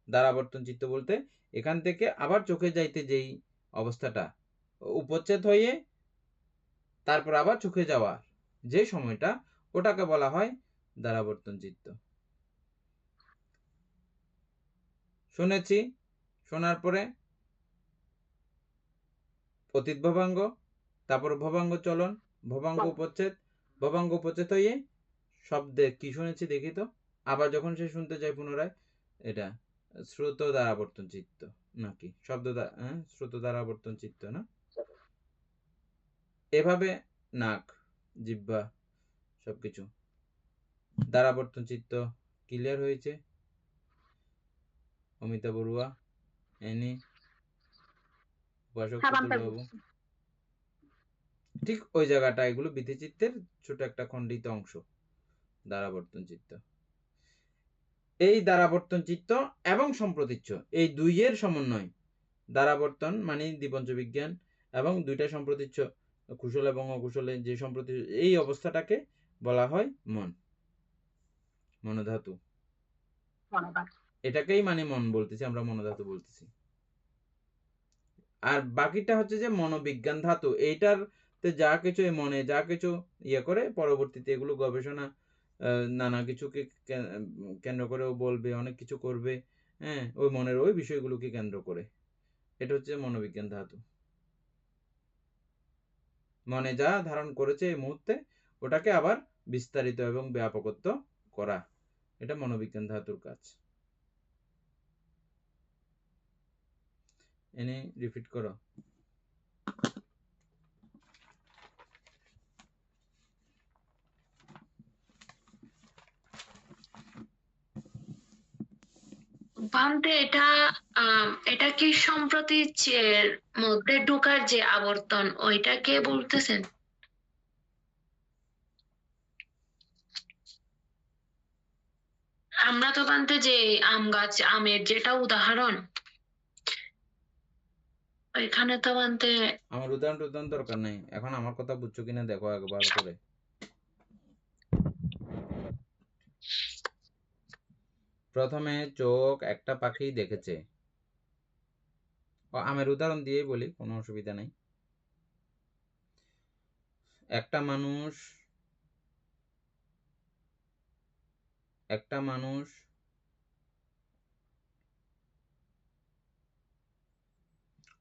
[SPEAKER 1] দ্বারাবর্তন চিত্ত বলতে এখান থেকে আবার চোখে যাইতে যেই অবস্থাটা, উপচ্ছেদ হয়ে তারপর আবার চোখে যাওয়ার যে সময়টা, ওটাকে বলা হয় দ্বারাবর্তন চিত্ত। শুনেছি, শোনার পরে অতীত ভবাঙ্গ, তারপর ভবাঙ্গ চলন, ভবাঙ্গ উপচ্ছেদ, ভবাঙ্গ উপচ্ছেদ হয়ে শব্দে কি শুনেছি দেখি তো। আবার যখন সে শুনতে যায় পুনরায়, এটা শ্রুত দ্বারাবর্তন চিত্ত নাকি শব্দ শ্রুত দ্বারাবর্তন চিত্ত না? এভাবে নাক, জিহ্বা সবকিছু দ্বারাবর্তন চিত্ত ক্লিয়ার হয়েছে। অমিতা বড়ুয়া, এনি, উপাসক পুতুলবাবু, ঠিক ওই জায়গাটা, এগুলো বিধিচিত্তের ছোট একটা খণ্ডিত অংশ, দ্বারাবর্তন চিত্ত। এই দ্বারাবর্তন চিত্ত এবং সম্প্রতীচ্য, এই দুইয়ের সমন্বয়। দ্বারাবর্তন মানে দ্বিপঞ্চ বিজ্ঞান, এবং দুইটা সম্প্রতীচ্য কুশল এবং অকুশলে যে সম্প্রতি, এই অবস্থাটাকে বলা হয় মন, মনোধাতু। এটাকেই মানে মন বলতেছি আমরা, মনোধাতু বলতেছি। আর বাকিটা হচ্ছে যে মনোবিজ্ঞান ধাতু। এইটার যা কিছু মনে যা কিছু ইয়ে করে, পরবর্তীতে এগুলো গবেষণা নানা কিছুকে কেন্দ্র করেও বলবে, অনেক কিছু করবে। হ্যাঁ, ওই মনের ওই বিষয়গুলোকে কেন্দ্র করে, এটা হচ্ছে মনোবিজ্ঞান ধাতু। মনে যা ধারণ করেছে এই মুহূর্তে, ওটাকে আবার বিস্তারিত এবং ব্যাপকত্ব করা, এটা মনোবিজ্ঞান ধাতুর কাজ। এনে রিপিট করো।
[SPEAKER 4] বান্তে এটা কি সম্প্রতীচ্যের মধ্যে ঢোকার যে আবর্তন, ওইটাকে বলতেছেন? আমরা তো বান্তে যে আম গাছ, আমের যেটা উদাহরণ, ওইখানে তো বান্তে
[SPEAKER 1] আমার উদাহরণ দরকার নেই, এখন আমার কথা বুঝছো কিনা দেখো একবার করে। প্রথমে চোখ একটা পাখি দেখেছে, আমের উদাহরণ দিয়ে বলি, কোনো অসুবিধা নেই। একটা মানুষ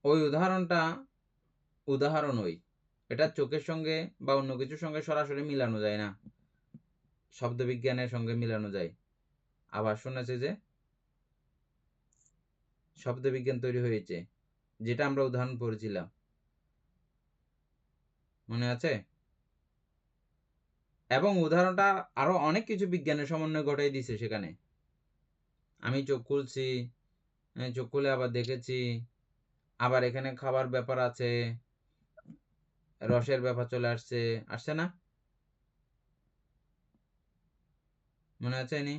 [SPEAKER 1] ওই উদাহরণ ওই, এটা চোখের সঙ্গে বা অন্য কিছুর সঙ্গে সরাসরি মিলানো যায় না, শব্দবিজ্ঞানের সঙ্গে মিলানো যায়। আবার শুনেছে যে শব্দবিজ্ঞান তৈরি হয়েছে, যেটা আমরা উদাহরণ পড়েছিলাম, মনে আছে? এবং উদাহরণটা আরো অনেক কিছু বিজ্ঞানের সমন্বয় ঘটাই দিছে সেখানে। আমি চোখ খুলছি, চোখ খুলে আবার দেখেছি, আবার এখানে খাবার ব্যাপার আছে, রসের ব্যাপার চলে আসছে না? মনে আছে নি?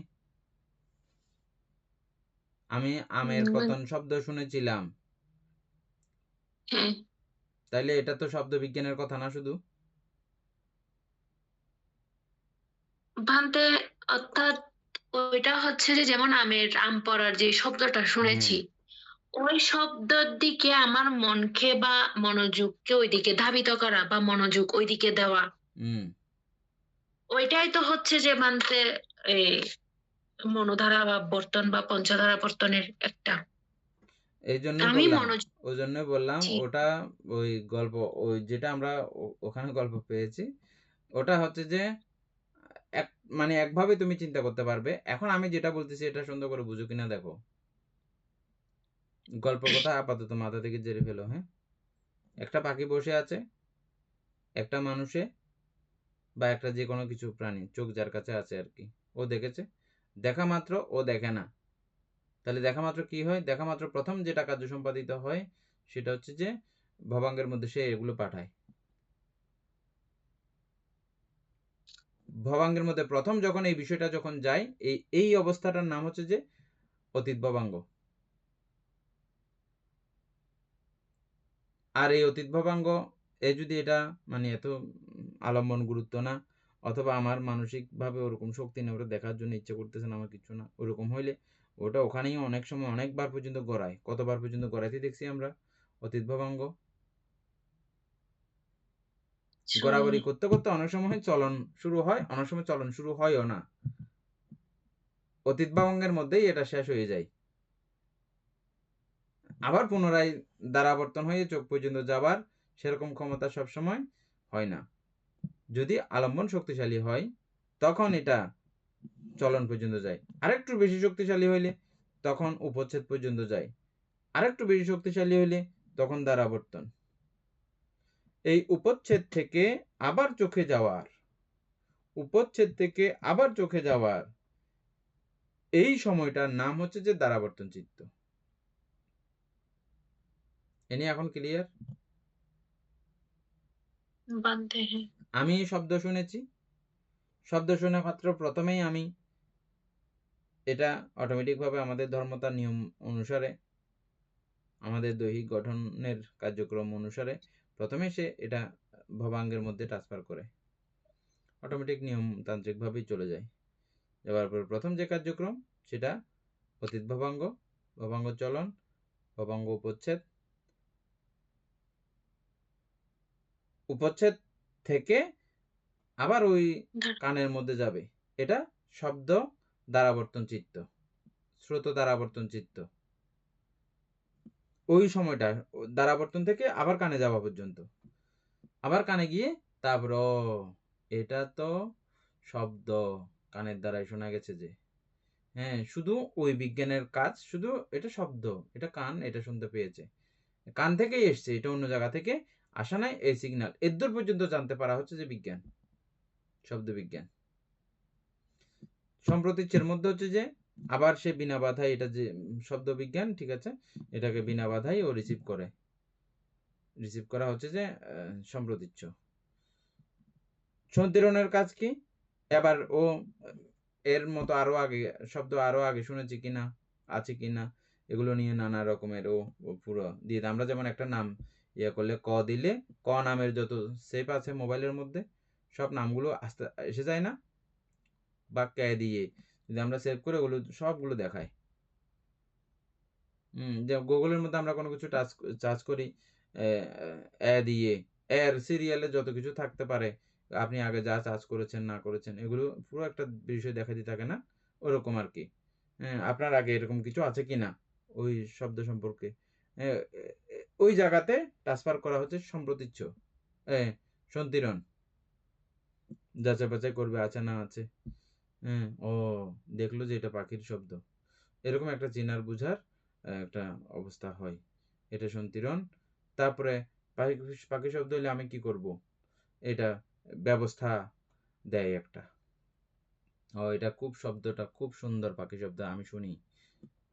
[SPEAKER 1] আমি আমের পতন শব্দ শুনেছিলাম,
[SPEAKER 4] হ্যাঁ
[SPEAKER 1] তাইলে এটা তো শব্দ বিজ্ঞানের কথা না শুধু?
[SPEAKER 4] ভান্তে, অর্থাৎ ওইটা হচ্ছে যে যেমন আম পড়ার যে শব্দটা শুনেছি, ওই শব্দের দিকে আমার মনকে বা মনোযোগকে ওইদিকে ধাবিত করা বা মনোযোগ ওইদিকে দেওয়া, ওইটাই তো হচ্ছে যে মানতে এই মনোধারা বা বর্তন বা পঞ্চধারা বর্তনের একটা।
[SPEAKER 1] এই জন্য
[SPEAKER 4] আমি
[SPEAKER 1] বললাম,
[SPEAKER 4] মনোযোগ
[SPEAKER 1] ওই জন্য বললাম ওটা ওই গল্প, ওই যেটা আমরা ওখানে গল্প পেয়েছি, ওটা হচ্ছে যে মানে একভাবে তুমি চিন্তা করতে পারবে। এখন আমি যেটা বলতেছি এটা সুন্দর করে বুঝো কিনা দেখো। গল্প কথা আপাতত মাথা থেকে জেরে ফেলো। হ্যাঁ, একটা পাখি বসে আছে একটা মানুষে বা একটা যে কোনো কিছু প্রাণী, চোখ যার কাছে আছে আর কি, ও দেখেছে, দেখা মাত্র ও দেখে না। তাহলে দেখা মাত্র কি হয়? দেখা মাত্র প্রথম যেটা কার্য সম্পাদিত হয় সেটা হচ্ছে যে ভবাঙ্গের মধ্যে সে এগুলো পাঠায়। ভবাঙ্গের মধ্যে প্রথম যখন এই বিষয়টা যখন যায়, এই অবস্থাটার নাম হচ্ছে যে অতীত ভবাঙ্গ। আর এই অতীত ভবাঙ্গ যদি এটা মানে এত আলম্বন গুরুত্ব না, অথবা আমার মানসিকভাবে ওরকম শক্তি নেই, ওটা দেখার জন্য ইচ্ছে করতেছে না আমার কিছু না, ওরকম হইলে ওটা ওখানেই অনেক সময় অনেকবার পর্যন্ত গড়ায়। কতবার পর্যন্ত গড়াইতে দেখছি আমরা অতীত ভবাঙ্গ? গড়াগড়ি করতে করতে অনেক সময় চলন শুরু হয়, অনেক সময় চলন শুরু হয়ও না, অতীত ভবাঙ্গের মধ্যেই এটা শেষ হয়ে যায়। আবার পুনরায় দ্বারাবর্তন হয়ে চোখ পর্যন্ত যাবার সেরকম ক্ষমতা সবসময় হয় না। যদি আলম্বন শক্তিশালী হয় তখন এটা চলন পর্যন্ত যায়, আরেকটু বেশি শক্তিশালী হইলে তখন উপচ্ছেদ পর্যন্ত যায়, আরেকটু বেশি শক্তিশালী হইলে তখন দ্বারাবর্তন। এই উপচ্ছেদ থেকে আবার চোখে যাওয়ার, উপচ্ছেদ থেকে আবার চোখে যাওয়ার এই সময়টার নাম হচ্ছে যে দ্বারাবর্তন চিত্ত। এনি এখন ক্লিয়ার? আমি শব্দ শুনেছি, শব্দ শুনে মাত্র প্রথমেই আমি এটা অটোমেটিকভাবে আমাদের ধর্মতার নিয়ম অনুসারে, আমাদের দৈহিক গঠনের কার্যক্রম অনুসারে প্রথমে সে এটা ভবাঙ্গের মধ্যে ট্রান্সফার করে, অটোমেটিক নিয়মতান্ত্রিকভাবেই চলে যায়। যাওয়ার পর প্রথম যে কার্যক্রম সেটা অতীত ভবাঙ্গ, ভবাঙ্গ চলন, ভবাঙ্গ উপচ্ছেদ, উপচ্ছেদ থেকে আবার ওই কানের মধ্যে যাবে, এটা শব্দ দ্বারাবর্তন চিত্ত, শ্রুত দ্বারাবর্তন চিত্ত। ওই সময়টা দ্বারাবর্তন থেকে আবার কানে যাওয়া পর্যন্ত, আবার কানে গিয়ে তারপর এটা তো শব্দ কানের দ্বারাই শোনা গেছে যে, হ্যাঁ, শুধু ওই বিজ্ঞানের কাজ, শুধু এটা শব্দ, এটা কান এটা শুনতে পেয়েছে, কান থেকেই এসছে, এটা অন্য জায়গা থেকে আসা নাই, এই সিগন্যাল এদূর পর্যন্ত জানতে পারা হচ্ছে যে বিজ্ঞান, শব্দ বিজ্ঞান। সম্প্রতীচ্যের মধ্যে হচ্ছে যে আবার সে বিনা বাধাই, এটা যে শব্দ বিজ্ঞান, ঠিক আছে, এটাকে বিনা বাধাই ও রিসিভ করা হচ্ছে যে সম্প্রতীচ্য। সন্ধিরণের কাজ কি? এবার ও এর মতো আরো আগে শব্দ আরো আগে শুনেছি কিনা, আছে কিনা, এগুলো নিয়ে নানা রকমের ও পুরো দিয়ে, আমরা যেমন একটা নাম ইয়ে করলে ক দিলে ক নামের যত সেভ আছে মোবাইলের মধ্যে সব নামগুলো আস্তে এসে যায় না, বা কে দিয়ে যদি আমরা সেভ করে ওগুলো সবগুলো দেখায়। যে গুগলের মধ্যে আমরা কোনো কিছু টাচ করি দিয়ে এর সিরিয়ালে যত কিছু থাকতে পারে, আপনি আগে যা চার্জ করেছেন না করেছেন, এগুলো পুরো একটা বিষয় দেখা দিয়ে থাকে না, ওরকম আর কি। আপনার আগে এরকম কিছু আছে কি না ওই শব্দ সম্পর্কে, ওই জায়গাতে ট্রান্সফার করা হচ্ছে সম্প্রতিচ্ছ, সন্তিরণ যাচাই বাছাই করবে আছে না আছে। ও দেখলো যে এটা পাখির শব্দ, এরকম একটা চেনার বুঝার একটা অবস্থা হয়, এটা সন্তিরণ। তারপরে পাখি শব্দ হলে আমি কি করব, এটা ব্যবস্থা দেয় একটা, এটা খুব শব্দটা খুব সুন্দর পাখি শব্দ, আমি শুনি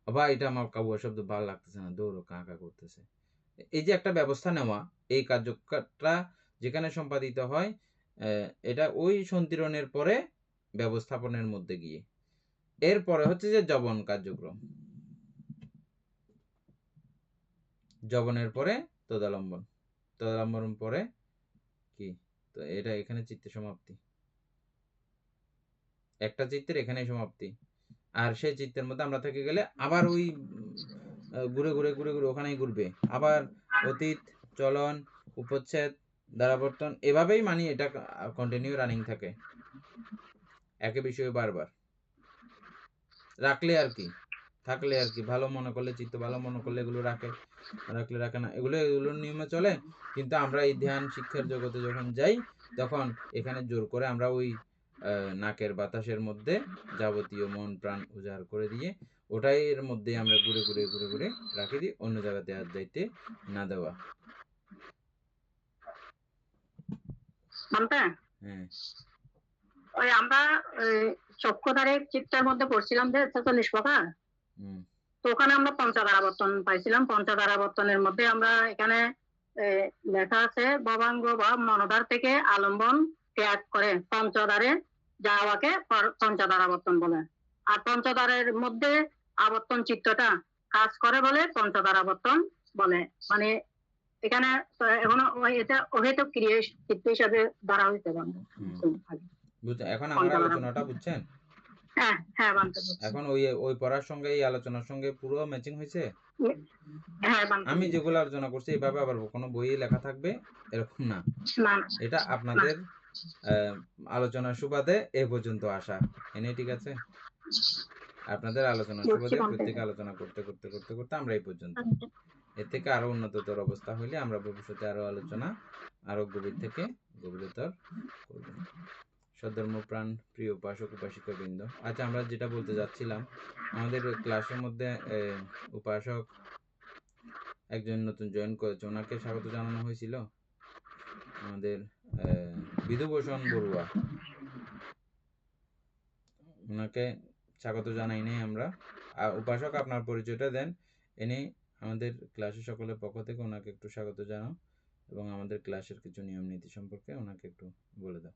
[SPEAKER 1] বা এটা আমার কাবুয়া শব্দ ভালো লাগতেছে না, দৌড়ো কা কা করতেছে। এই যে একটা ব্যবস্থা নেওয়া, এই কার্যটা যেখানে সম্পাদিত হয়, এটা ওই সন্তিরণের পরে ব্যবস্থাপনের মধ্যে গিয়ে, এরপরে হচ্ছে যে জবন কার্যক্রম, জবনের পরে তদালম্বন, তদালম্বন পরে কি, তো এটা এখানে চিত্তের সমাপ্তি, একটা চিত্তের এখানেই সমাপ্তি। আর সেই চিত্তের মধ্যে আমরা থেকে গেলে আবার ওই ঘুরে ঘুরে ঘুরে ঘুরে ওখানেই ঘুরবে, আবার অতীত, চলন, উপচ্ছেদ, দ্বারাবর্তন, এভাবেই মানে এটা কন্টিনিউ রানিং থাকে, একই বিষয়ে বারবার রাখলে আর কি, থাকলে আর কি, ভালো মনে করলে, চিত্ত ভালো মনে করলে এগুলো রাখে, রাখলে রাখে না, এগুলোর নিয়মে চলে। কিন্তু আমরা এই ধ্যান শিক্ষার জগতে যখন যাই, তখন এখানে জোর করে আমরা ওই নাকের বাতাসের মধ্যে যাবতীয় মন প্রাণ উজাড় করে দিয়ে ওটাই এর মধ্যে আমরা ঘুরে ঘুরে ঘুরে ঘুরে রাখি দিই, অন্য জায়গাতে আর যাইতে না দেওয়া। হ্যাঁ,
[SPEAKER 2] ওই আমরা চক্ষুধারের চিত্রের মধ্যে পড়ছিলাম যে 46 প্রকার, তো ওখানে আমরা পঞ্চধারাবর্তন পাইছিলাম। পঞ্চধারাবর্তনের মধ্যে আমরা এখানে লেখা আছে ভবাঙ্গ বা মনোধার থেকে আলম্বন ত্যাগ করে পঞ্চধারে যাওয়াকে পঞ্চধারাবর্তন বলে। আর পঞ্চধারের মধ্যে আবর্তন চিত্তটা কাজ করে বলে পঞ্চধারাবর্তন বলে। মানে এখানে এখন এটা অহেতুক ক্রিয়া চিত্ত হিসাবে ধরা হইতে পারে।
[SPEAKER 1] এখন আমার আলোচনাটা বুঝছেন?
[SPEAKER 2] হ্যাঁ,
[SPEAKER 1] এখন ওই পড়ার সঙ্গে এই আলোচনার সঙ্গে পুরো ম্যাচিং হয়েছে।
[SPEAKER 2] হ্যাঁ,
[SPEAKER 1] আমি যেগুলো আলোচনা করছি এভাবে আবার কোনো বইয়ে লেখা থাকবে এরকম না, এটা আপনাদের আলোচনার সুবাদে এ পর্যন্ত আসা এনে, ঠিক আছে? আপনাদের আলোচনার সুবাদে প্রত্যেকে আলোচনা করতে করতে করতে করতে আমরা এই পর্যন্ত, এর থেকে আরো উন্নততর অবস্থা হইলে আমরা ভবিষ্যতে আরো আলোচনা আরো গভীর থেকে গভীরতর করব। সধর্মপ্রাণ প্রিয় উপাসক উপাসিকা বৃন্দ, আচ্ছা আমরা যেটা বলতে যাচ্ছিলাম, আমাদের ক্লাসের মধ্যে উপাসক একজন নতুন জয়েন করেছে, ওনাকে স্বাগত জানানো হয়েছিল, আমাদের বিধুভূষণ বড়ুয়া, ওনাকে স্বাগত জানাই নাই আমরা। উপাসক আপনার পরিচয়টা দেন, এনে আমাদের ক্লাসের সকলের পক্ষ থেকে ওনাকে একটু স্বাগত জানাও এবং আমাদের ক্লাসের কিছু নিয়ম নীতি সম্পর্কে ওনাকে একটু বলে দাও।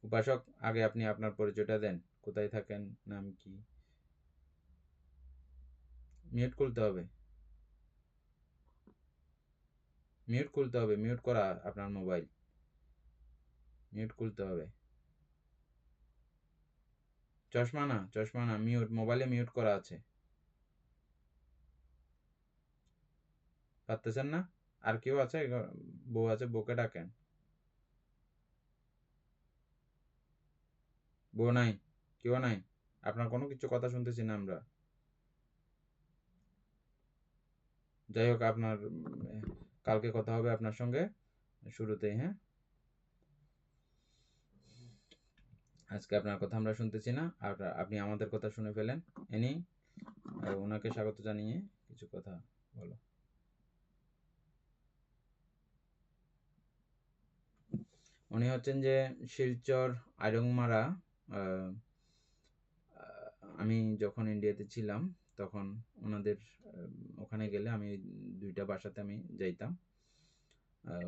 [SPEAKER 1] উপাসক, আগে আপনি আপনার পরিচয়টা দেন, কোথায় থাকেন, নাম কি? মিউট খুলতে হবে, মিউট খুলতে হবে, মিউট করা আপনার মোবাইল, মিউট খুলতে হবে। চশমা না, মিউট, মোবাইলে মিউট করা আছে, পারতেছেন না? আর কেউ আছে? বউ আছে, বউকে ডাকেন। বউ নাই, কেউ নাই, আপনার কোনো কিছু কথা শুনতেছি না আমরা। যাই হোক, আপনার কালকে কথা হবে আপনার সঙ্গে শুরুতেই, হ্যাঁ? আজকে আপনার কথা আমরা শুনতেছি না, আর আপনি আমাদের কথা শুনে ফেলেন। এনি ওনাকে স্বাগত জানিয়ে কিছু কথা বলো। উনি হচ্ছেন যে শিলচর আইরংমারা, আমি যখন ইন্ডিয়াতে ছিলাম তখন ওনাদের ওখানে গেলে আমি দুইটা বাসাতে আমি যাইতাম,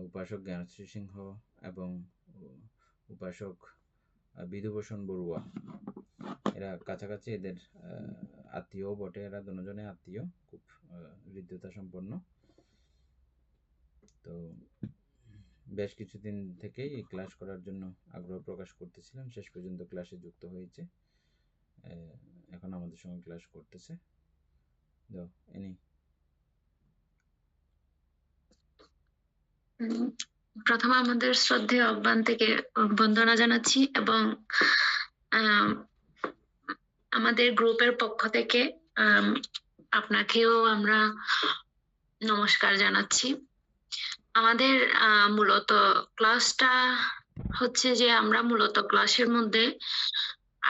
[SPEAKER 1] উপাসক জ্ঞানশ্রী সিংহ এবং উপাসক বিধুভূষণ বড়ুয়া, এরা কাছাকাছি, এদের আত্মীয় বটে, এরা দুজনে আত্মীয়, খুব হৃদ্যতা সম্পন্ন। তো বেশ কিছুদিন থেকেই এই ক্লাস করার জন্য আগ্রহ প্রকাশ করতেছিলেন, শেষ পর্যন্ত ক্লাসে যুক্ত হয়েছে, এখন আমাদের সঙ্গে ক্লাস করতেছে।
[SPEAKER 4] প্রথমে আমাদের শ্রদ্ধেয় আহ্বান থেকে বন্দনা জানাচ্ছি এবং আম, আমাদের গ্রুপের পক্ষ থেকে আপনাকেও আমরা নমস্কার জানাচ্ছি। আমাদের মূলত ক্লাসটা হচ্ছে যে আমরা মূলত ক্লাসের মধ্যে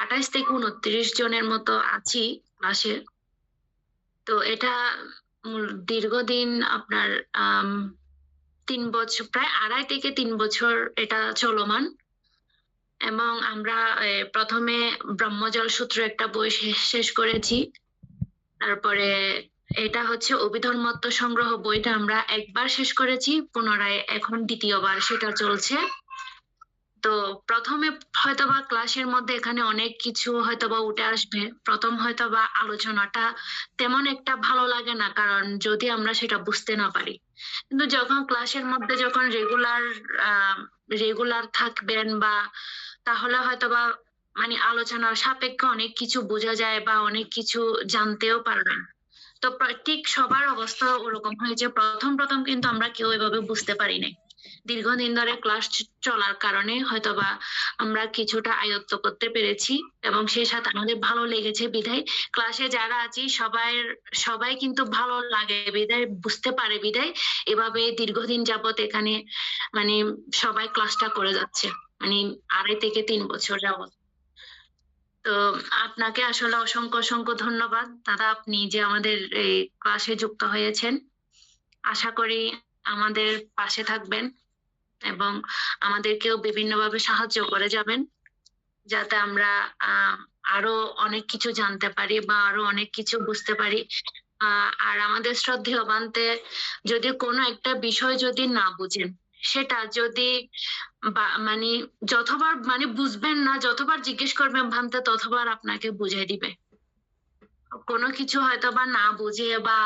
[SPEAKER 4] 28 থেকে 29 জনের মতো আছি ক্লাসে। তো এটা দীর্ঘদিন আপনার 3 বছর, প্রায় 2.5 থেকে 3 বছর এটা চলমান। এবং আমরা প্রথমে ব্রহ্মজল সূত্র একটা বই শেষ করেছি। তারপরে এটা হচ্ছে অভিধর্মত্ব সংগ্রহ বইটা আমরা একবার শেষ করেছি, পুনরায় এখন দ্বিতীয়বার সেটা চলছে। তো প্রথমে হয়তোবা ক্লাসের মধ্যে এখানে অনেক কিছু হয়তোবা উঠে আসবে, প্রথম হয়তোবা আলোচনাটা তেমন একটা ভালো লাগে না, কারণ যদি আমরা সেটা বুঝতে না পারি। কিন্তু যখন ক্লাসের মধ্যে যখন রেগুলার থাকবেন বা তাহলে হয়তোবা মানে আলোচনার সাপেক্ষে অনেক কিছু বোঝা যায় বা অনেক কিছু জানতেও পারবেন। তো ঠিক সবার অবস্থা ওরকম হয়েছে। প্রথম কিন্তু আমরা কেউ এভাবে বুঝতে পারি নাই। দীর্ঘদিন ধরে ক্লাস চলার কারণে হয়তোবা আমরা কিছুটা আয়ত্ত করতে পেরেছি এবং সেই সাথে আমাদের ভালো লেগেছে বিধায় ক্লাসে যারা আছি সবাই কিন্তু ভালো লাগে বিধায়, বুঝতে পারে বিধায় এভাবে দীর্ঘদিন যাবত এখানে মানে সবাই ক্লাসটা করে যাচ্ছে, মানে 2.5 থেকে 3 বছর যাবত। তো আপনাকে আসলে অসংখ্য ধন্যবাদ দাদা, আপনি যে আমাদের এই ক্লাসে যুক্ত হয়েছেন। আশা করি আমাদের পাশে থাকবেন এবং আমাদেরকেও বিভিন্নভাবে সাহায্য করে যাবেন, যাতে আমরা আরো অনেক কিছু জানতে পারি বা আরো অনেক কিছু বুঝতে পারি। আর আমাদের শ্রদ্ধেয় বানতে যদি কোনো একটা বিষয় যদি না বুঝেন, সেটা যদি মানে যতবার মানে বুঝবেন না, যতবার জিজ্ঞেস করবেন ভান্তে ততবার আপনাকে বুঝিয়ে দিবে। কোনো কিছু হয়তো বা না বুঝে বা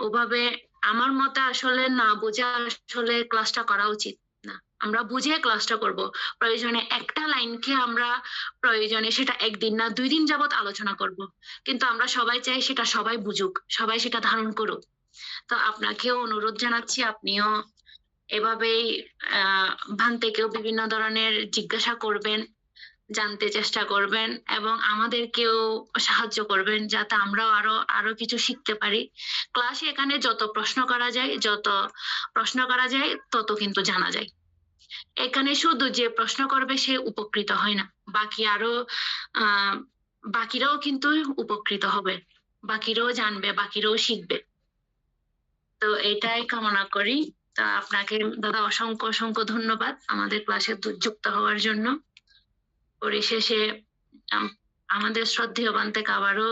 [SPEAKER 4] ওভাবে আমার মতে আসলে না বুঝে আসলে ক্লাসটা করা উচিত না। আমরা বুঝে ক্লাসটা করব। প্রয়োজনে একটা লাইনকে আমরা প্রয়োজনে সেটা 1 দিন না 2 দিন যাবত আলোচনা করব, কিন্তু আমরা সবাই চাই সেটা সবাই বুঝুক, সবাই সেটা ধারণ করুক। তো আপনাকেও অনুরোধ জানাচ্ছি আপনিও এভাবেই ভান থেকেও বিভিন্ন ধরনের জিজ্ঞাসা করবেন, জানতে চেষ্টা করবেন এবং আমাদেরকেও সাহায্য করবেন, যাতে আমরাও আরো কিছু শিখতে পারি। ক্লাসে এখানে যত প্রশ্ন করা যায় তত কিন্তু জানা যায়। এখানে শুধু যে প্রশ্ন করবে সে উপকৃত হয় না, বাকিরাও কিন্তু উপকৃত হবে, বাকিরাও জানবে, বাকিরাও শিখবে। তো এটাই কামনা করি। তা আপনাকে দাদা অসংখ্য ধন্যবাদ আমাদের ক্লাসে যুক্ত হওয়ার জন্য। পরিশেষে আমাদের শ্রদ্ধেয় বান থেকে আবারও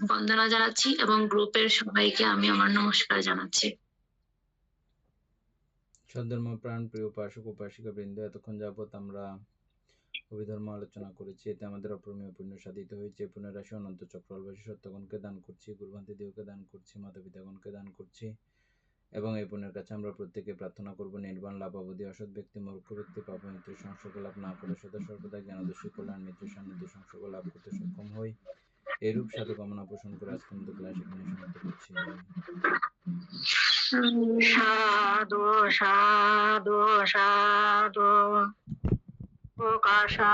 [SPEAKER 4] বন্দনা জানাচ্ছি এবং গ্রুপের সবাইকে আমি আমার নমস্কার জানাচ্ছি।
[SPEAKER 1] সদ্ধর্ম প্রাণ প্রিয় উপাসক উপাসিকা বৃন্দ, এতক্ষণ যাবত আমরা অভিধর্ম আলোচনা করেছি। এতে আমাদের অপরিমেয় পুণ্য সাধিত হয়েছে। পুনরাশি অনন্ত চক্রবাসী সত্যগণকে দান করছি, গুরুভান্তি দেবকে দান করছি, মাতা পিতাগণকে দান করছি এবং এই পুণ্যের কাছে আমরা প্রত্যেকে প্রার্থনা করব নির্বাণ লাভ অবধি অসৎ ব্যক্তি মূর্খ ব্যক্তি পাপ মৃত্যুর সংসর্গ লাভ না করে সদা সর্বদা জ্ঞানদর্শী কল্যাণ মৃত্যুর সান্নিধ্য সংসর্গ লাভ করতে সক্ষম হই, এরূপ সাধু কামনা পোষণ করে আজকের মতো ক্লাস এখানে সমাপ্ত করছি।
[SPEAKER 2] সাধু সাধু সাধু প্রকাশা